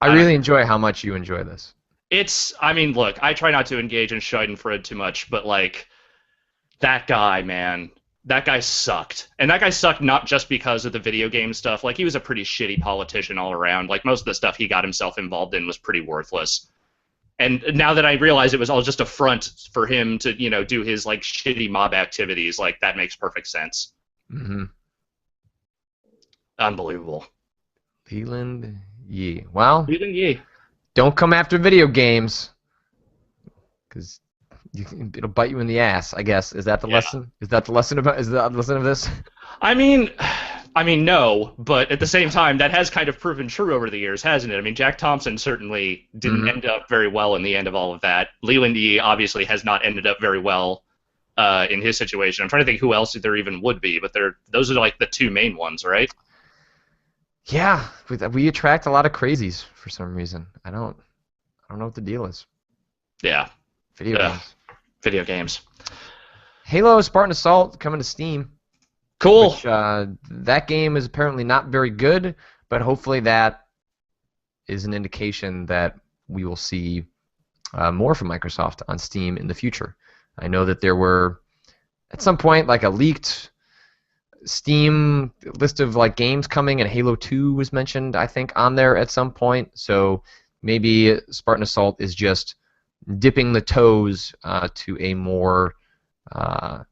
really enjoy how much you enjoy this. Look, I try not to engage in schadenfreude too much, but like that guy, man. That guy sucked. And that guy sucked not just because of the video game stuff. Like, he was a pretty shitty politician all around. Like, most of the stuff he got himself involved in was pretty worthless. And now that I realize it was all just a front for him to, do his, like, shitty mob activities, like, that makes perfect sense. Mm-hmm. Unbelievable. Leland Yee. Well, Leland Yee. Don't come after video games, because it'll bite you in the ass, I guess. Is that the lesson? Is that the lesson of this? I mean, no, but at the same time, that has kind of proven true over the years, hasn't it? I mean, Jack Thompson certainly didn't end up very well in the end of all of that. Leland Yee obviously has not ended up very well in his situation. I'm trying to think who else there even would be, but those are like the two main ones, right? Yeah, we attract a lot of crazies for some reason. I don't know what the deal is. Yeah. Video Ugh. games. Video games. Halo Spartan Assault coming to Steam, Cool. which that game is apparently not very good, but hopefully that is an indication that we will see more from Microsoft on Steam in the future. I know that there were at some point like a leaked Steam list of like games coming, and Halo 2 was mentioned, I think, on there at some point. So maybe Spartan Assault is just dipping the toes to a more uh,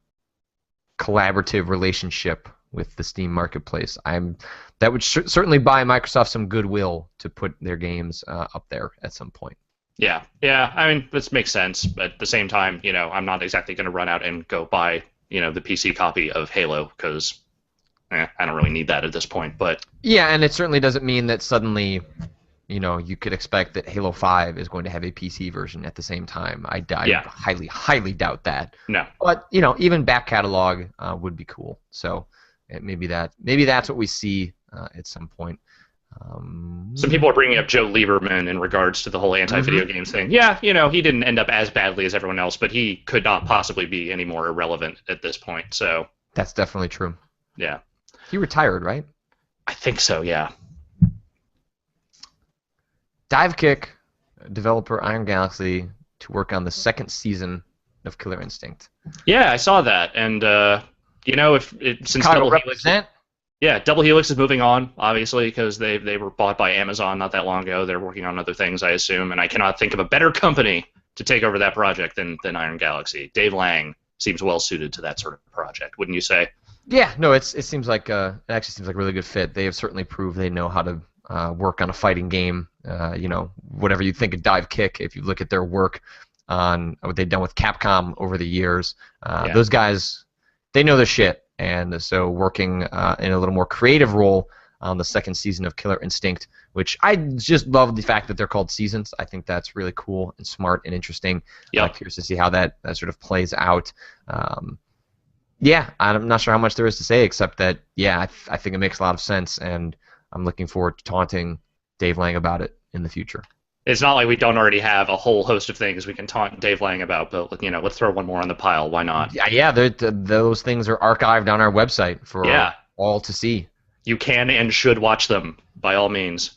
collaborative relationship with the Steam marketplace. That would certainly buy Microsoft some goodwill to put their games up there at some point. Yeah, yeah. I mean, this makes sense, but at the same time, I'm not exactly going to run out and go buy, the PC copy of Halo because I don't really need that at this point. But Yeah, and it certainly doesn't mean that suddenly, you could expect that Halo 5 is going to have a PC version at the same time. I yeah, highly, highly doubt that. no. But, even back catalog would be cool. So maybe that's what we see at some point. Some people are bringing up Joe Lieberman in regards to the whole anti-video Mhm. games thing. Yeah, he didn't end up as badly as everyone else, but he could not possibly be any more irrelevant at this point. So, That's definitely true. yeah, He retired, right? I think so. Yeah. Divekick, developer Iron Galaxy, to work on the second season of Killer Instinct. Yeah, I saw that, and if it, since Chicago Double Helix, represent. yeah, Double Helix is moving on, obviously, because they were bought by Amazon not that long ago. They're working on other things, I assume, and I cannot think of a better company to take over that project than Iron Galaxy. Dave Lang seems well suited to that sort of project, wouldn't you say? Yeah, no, it seems like it actually seems like a really good fit. They have certainly proved they know how to work on a fighting game. Whatever you think of Divekick, if you look at their work on what they've done with Capcom over the years, Yeah. those guys, they know their shit. And so working in a little more creative role on the second season of Killer Instinct, which I just love the fact that they're called seasons. I think that's really cool and smart and interesting. Yep. Curious to see how that sort of plays out. Yeah, I'm not sure how much there is to say except that, yeah, I think it makes a lot of sense, and I'm looking forward to taunting Dave Lang about it in the future. It's not like we don't already have a whole host of things we can taunt Dave Lang about, but let's throw one more on the pile. Why not? Yeah, those things are archived on our website for Yeah. all to see. You can and should watch them by all means.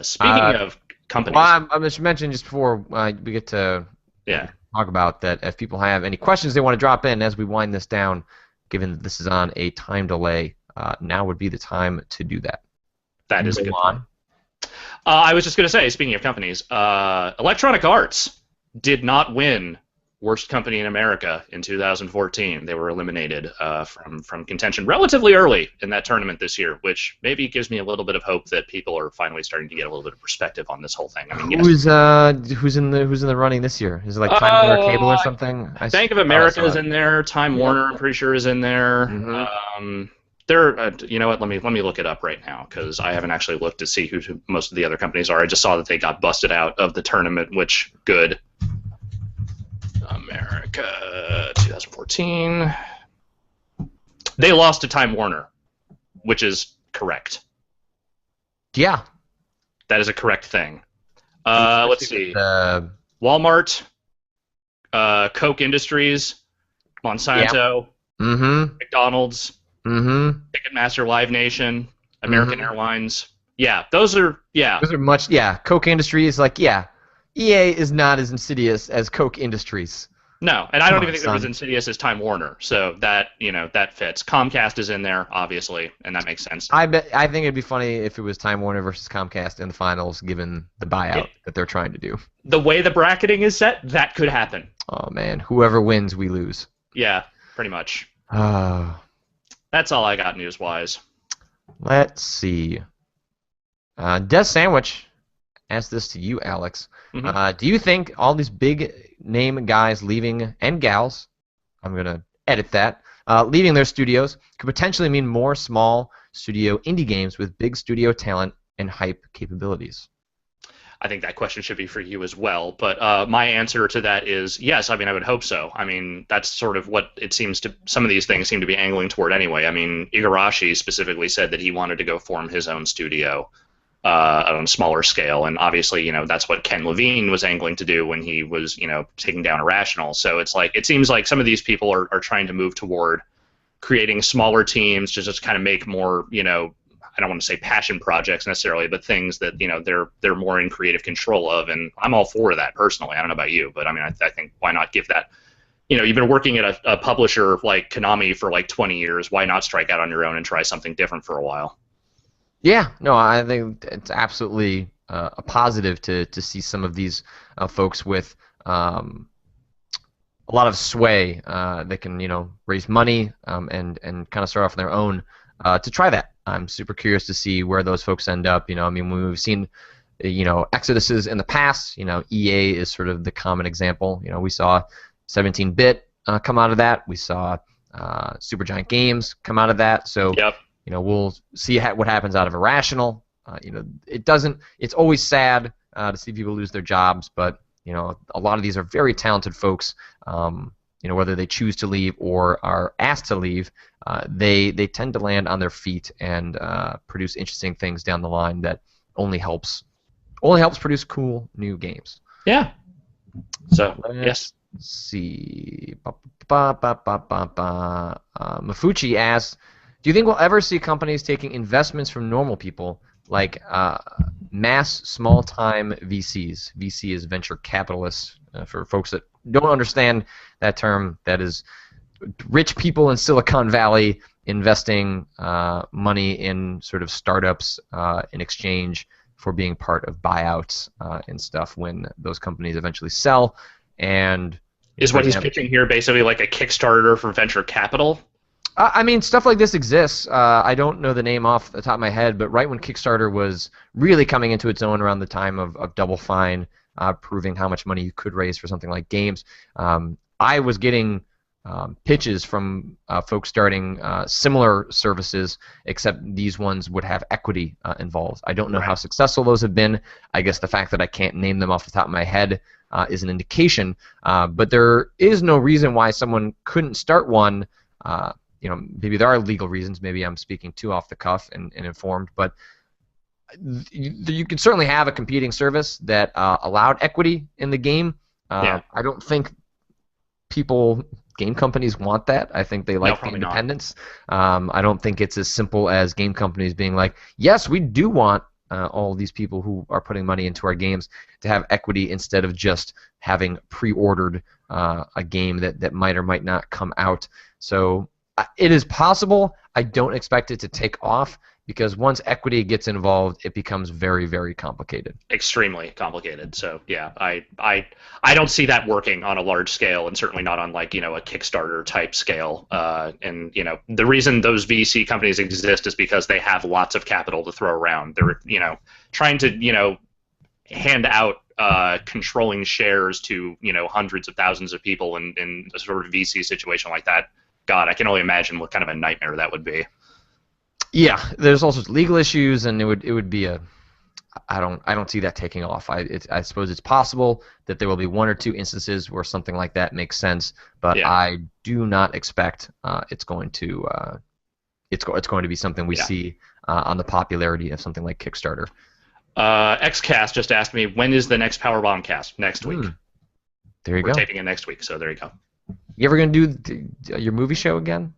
Speaking of companies, Well, I should mention just before we get to yeah, talk about that, if people have any questions they want to drop in as we wind this down, given that this is on a time delay, now would be the time to do that. that is a good Go point. on. I was just going to say, speaking of companies, Electronic Arts did not win Worst Company in America in 2014. They were eliminated from contention relatively early in that tournament this year, which maybe gives me a little bit of hope that people are finally starting to get a little bit of perspective on this whole thing. I mean, yes. Who's in the running this year? Is it like Time Warner Cable or something? Bank of America is in there. Time Warner, I'm pretty sure, is in there. Mhm. You know what? Let me look it up right now because I haven't actually looked to see who most of the other companies are. I just saw that they got busted out of the tournament, which good. America 2014. They lost to Time Warner, which is correct. Yeah. That is a correct thing. Let's see. Walmart, Coke Industries, Monsanto, McDonald's, Ticketmaster Live Nation, American Airlines. Yeah, those are much. Yeah, Coke Industries, like, yeah, EA is not as insidious as Coke Industries. No, and I don't even think son. they're as insidious as Time Warner. So that that fits. Comcast is in there, obviously, and that makes sense. I think it'd be funny if it was Time Warner versus Comcast in the finals, given the buyout that they're trying to do. The way the bracketing is set, that could happen. Oh man, whoever wins, we lose. Yeah, pretty much. That's all I got news-wise. Let's see. Des Sandwich asked this to you, Alex. Do you think all these big name guys leaving, and gals, I'm going to edit that, leaving their studios could potentially mean more small studio indie games with big studio talent and hype capabilities? I think that question should be for you as well. But my answer to that is yes. I mean, I would hope so. I mean, that's sort of what it seems to. Some of these things seem to be angling toward anyway. I mean, Igarashi specifically said that he wanted to go form his own studio on a smaller scale, and obviously, that's what Ken Levine was angling to do when he was, taking down Irrational. So it's like it seems like some of these people are trying to move toward creating smaller teams to just kind of make more, I don't want to say passion projects necessarily, but things that they're more in creative control of, and I'm all for that personally. I don't know about you, but I mean, I think why not give that? You've been working at a publisher like Konami for like 20 years. Why not strike out on your own and try something different for a while? Yeah, no, I think it's absolutely a positive to see some of these folks with a lot of sway. They can raise money and kind of start off on their own to try that. I'm super curious to see where those folks end up. I mean, when we've seen exoduses in the past, EA is sort of the common example. We saw 17-bit come out of that. We saw Supergiant Games come out of that. So Yep. We'll see what happens out of Irrational. It doesn't. It's always sad to see people lose their jobs, but a lot of these are very talented folks. Whether they choose to leave or are asked to leave, they tend to land on their feet and produce interesting things down the line that only helps produce cool new games. Yeah. So yes. Let's see. Mafuchi asks, do you think we'll ever see companies taking investments from normal people, like mass small-time VCs? VC is venture capitalists. For folks that don't understand that term, that is rich people in Silicon Valley investing money in sort of startups in exchange for being part of buyouts and stuff when those companies eventually sell. And is what he's pitching here basically like a Kickstarter for venture capital? I mean, stuff like this exists. I don't know the name off the top of my head, but right when Kickstarter was really coming into its own around the time of Double Fine, proving how much money you could raise for something like games, I was getting pitches from folks starting similar services, except these ones would have equity involved. I don't know how successful those have been. I guess the fact that I can't name them off the top of my head is an indication, but there is no reason why someone couldn't start one. Maybe there are legal reasons. Maybe I'm speaking too off the cuff and informed, but you could certainly have a competing service that allowed equity in the game. I don't think game companies want that. I think they like the independence. I don't think it's as simple as game companies being like, yes, we do want all these people who are putting money into our games to have equity instead of just having pre-ordered a game that might or might not come out. So it is possible. I don't expect it to take off because once equity gets involved, it becomes very, very complicated. Extremely complicated. So yeah, I don't see that working on a large scale, and certainly not on like a Kickstarter type scale. And the reason those VC companies exist is because they have lots of capital to throw around. They're trying to hand out controlling shares to hundreds of thousands of people in a sort of VC situation like that. God, I can only imagine what kind of a nightmare that would be. Yeah, there's also legal issues, and it would be I don't see that taking off. I suppose it's possible that there will be one or two instances where something like that makes sense, but I do not expect it's going to be something we see on the popularity of something like Kickstarter. XCast just asked me, when is the next Powerbomb cast? Next week. There you go. We're taping it next week, so there you go. You ever going to do your movie show again?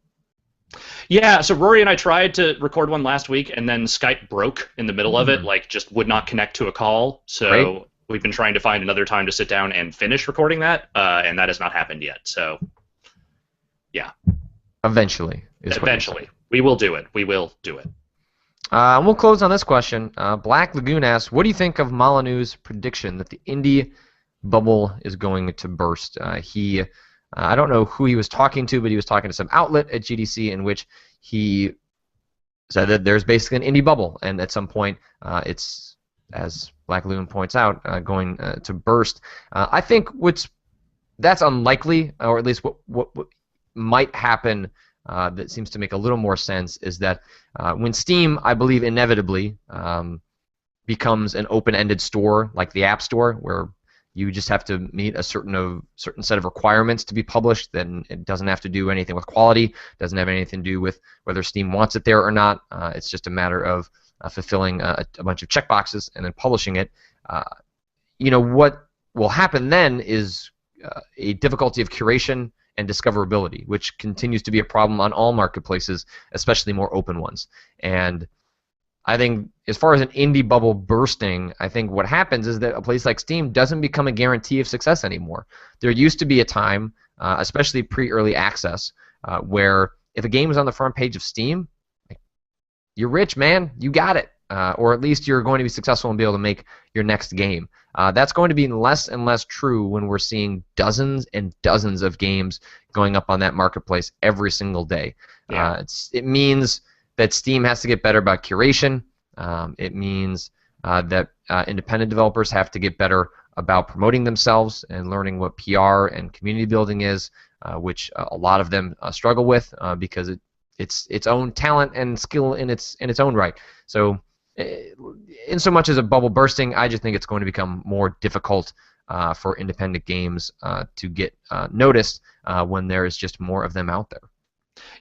Yeah, so Rory and I tried to record one last week, and then Skype broke in the middle of it, just would not connect to a call. So we've been trying to find another time to sit down and finish recording that, and that has not happened yet. So, yeah. Eventually. We will do it. We will do it. We'll close on this question. Black Lagoon asks, what do you think of Molyneux's prediction that the indie bubble is going to burst? I don't know who he was talking to, but he was talking to some outlet at GDC in which he said that there's basically an indie bubble, and at some point it's, as Black Lagoon points out, going to burst. I think that's unlikely, or at least what might happen that seems to make a little more sense is that when Steam, I believe inevitably, becomes an open-ended store like the App Store, where you just have to meet a certain set of requirements to be published. Then it doesn't have to do anything with quality, doesn't have anything to do with whether Steam wants it there or not. It's just a matter of fulfilling a bunch of checkboxes and then publishing it. What will happen then is a difficulty of curation and discoverability, which continues to be a problem on all marketplaces, especially more open ones. And I think as far as an indie bubble bursting, I think what happens is that a place like Steam doesn't become a guarantee of success anymore. There used to be a time, especially pre-early access, where if a game was on the front page of Steam, you're rich, man. You got it. Or at least you're going to be successful and be able to make your next game. That's going to be less and less true when we're seeing dozens and dozens of games going up on that marketplace every single day. Yeah. It means that Steam has to get better about curation. It means that independent developers have to get better about promoting themselves and learning what PR and community building is, which a lot of them struggle with because it's its own talent and skill in its own right. So, in so much as a bubble bursting, I just think it's going to become more difficult for independent games to get noticed when there is just more of them out there.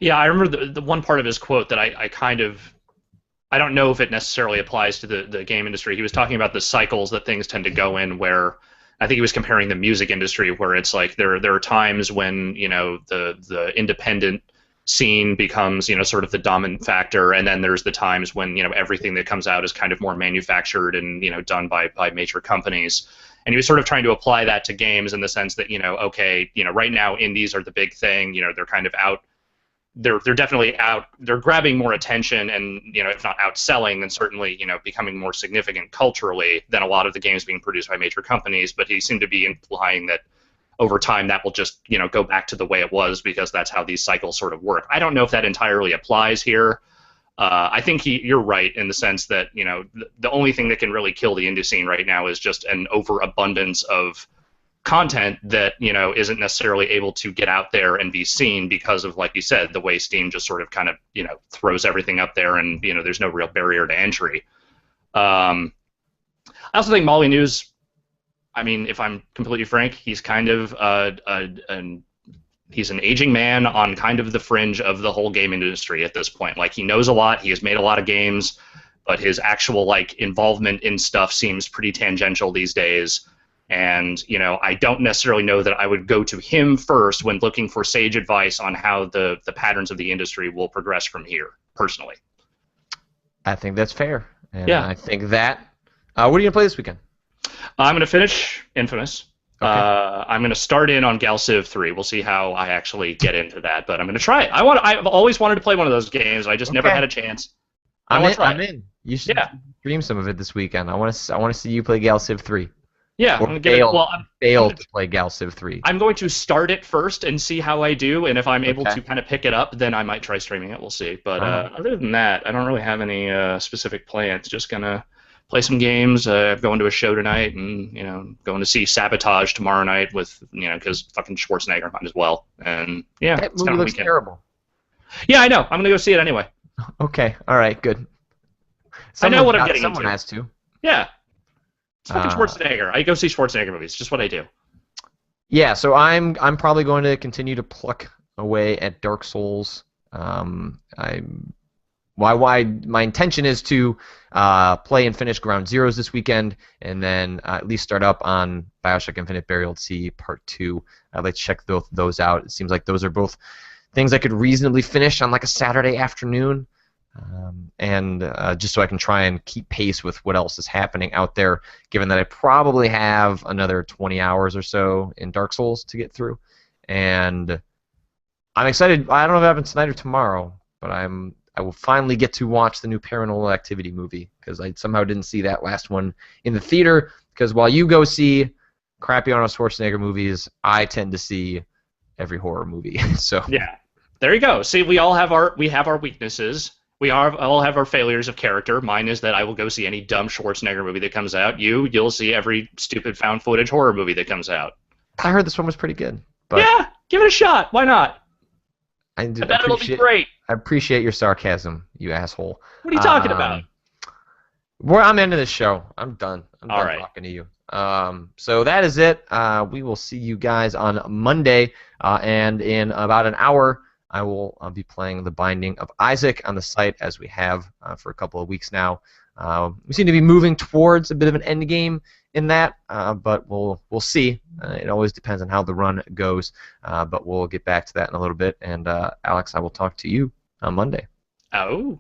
Yeah, I remember the one part of his quote that I don't know if it necessarily applies to the game industry. He was talking about the cycles that things tend to go in, where I think he was comparing the music industry, where it's like there are times when the independent scene becomes sort of the dominant factor, and then there's the times when everything that comes out is kind of more manufactured and done by major companies. And he was sort of trying to apply that to games in the sense that okay, right now indies are the big thing. They're kind of out. They're definitely out. They're grabbing more attention, and if not outselling, then certainly becoming more significant culturally than a lot of the games being produced by major companies. But he seemed to be implying that over time that will just go back to the way it was, because that's how these cycles sort of work. I don't know if that entirely applies here. I think you're right in the sense that the only thing that can really kill the indie scene right now is just an overabundance of content that isn't necessarily able to get out there and be seen because of, like you said, the way Steam just sort of kind of throws everything up there, and there's no real barrier to entry. I also think Molyneux's, I mean, if I'm completely frank, he's kind of he's an aging man on kind of the fringe of the whole game industry at this point. Like, he knows a lot, he has made a lot of games, but his actual involvement in stuff seems pretty tangential these days. And I don't necessarily know that I would go to him first when looking for sage advice on how the patterns of the industry will progress from here, personally. I think that's fair. And yeah. I think that. What are you going to play this weekend? I'm going to finish Infamous. Okay. I'm going to start in on Gal Civ 3. We'll see how I actually get into that, but I'm going to try it. I've always wanted to play one of those games. I just never had a chance. I'm in. You should stream some of it this weekend. I want to see you play Gal Civ 3. Yeah, I'm going to fail to play Gal Civ 3. I'm going to start it first and see how I do, and if I'm able to kind of pick it up, then I might try streaming it. We'll see. But other than that, I don't really have any specific plans. Just going to play some games, going to a show tonight, and going to see Sabotage tomorrow night with because fucking Schwarzenegger might as well. And yeah, that movie looks terrible. Yeah, I know. I'm going to go see it anyway. Okay, all right, good. I know what I'm getting into. Someone has to. Yeah. It's fucking Schwarzenegger. I go see Schwarzenegger movies. Just what I do. Yeah, so I'm probably going to continue to pluck away at Dark Souls. My intention is to play and finish Ground Zeroes this weekend, and then at least start up on Bioshock Infinite Burial at Sea Part 2. I'd like to check both those out. It seems like those are both things I could reasonably finish on like a Saturday afternoon. And just so I can try and keep pace with what else is happening out there, given that I probably have another 20 hours or so in Dark Souls to get through. And I'm excited. I don't know if it happens tonight or tomorrow, but I will finally get to watch the new Paranormal Activity movie, because I somehow didn't see that last one in the theater, because while you go see crappy Arnold Schwarzenegger movies, I tend to see every horror movie. So yeah, there you go. See, we all have our weaknesses. We all have our failures of character. Mine is that I will go see any dumb Schwarzenegger movie that comes out. You'll see every stupid found footage horror movie that comes out. I heard this one was pretty good. But yeah, give it a shot. Why not? I bet it'll be great. I appreciate your sarcasm, you asshole. What are you talking about? Well, I'm into this show. I'm done. I'm All done right. talking to you. So that is it. We will see you guys on Monday, and in about an hour, I will be playing The Binding of Isaac on the site as we have for a couple of weeks now. We seem to be moving towards a bit of an end game in that, but we'll see. It always depends on how the run goes, but we'll get back to that in a little bit. And Alex, I will talk to you on Monday. Oh.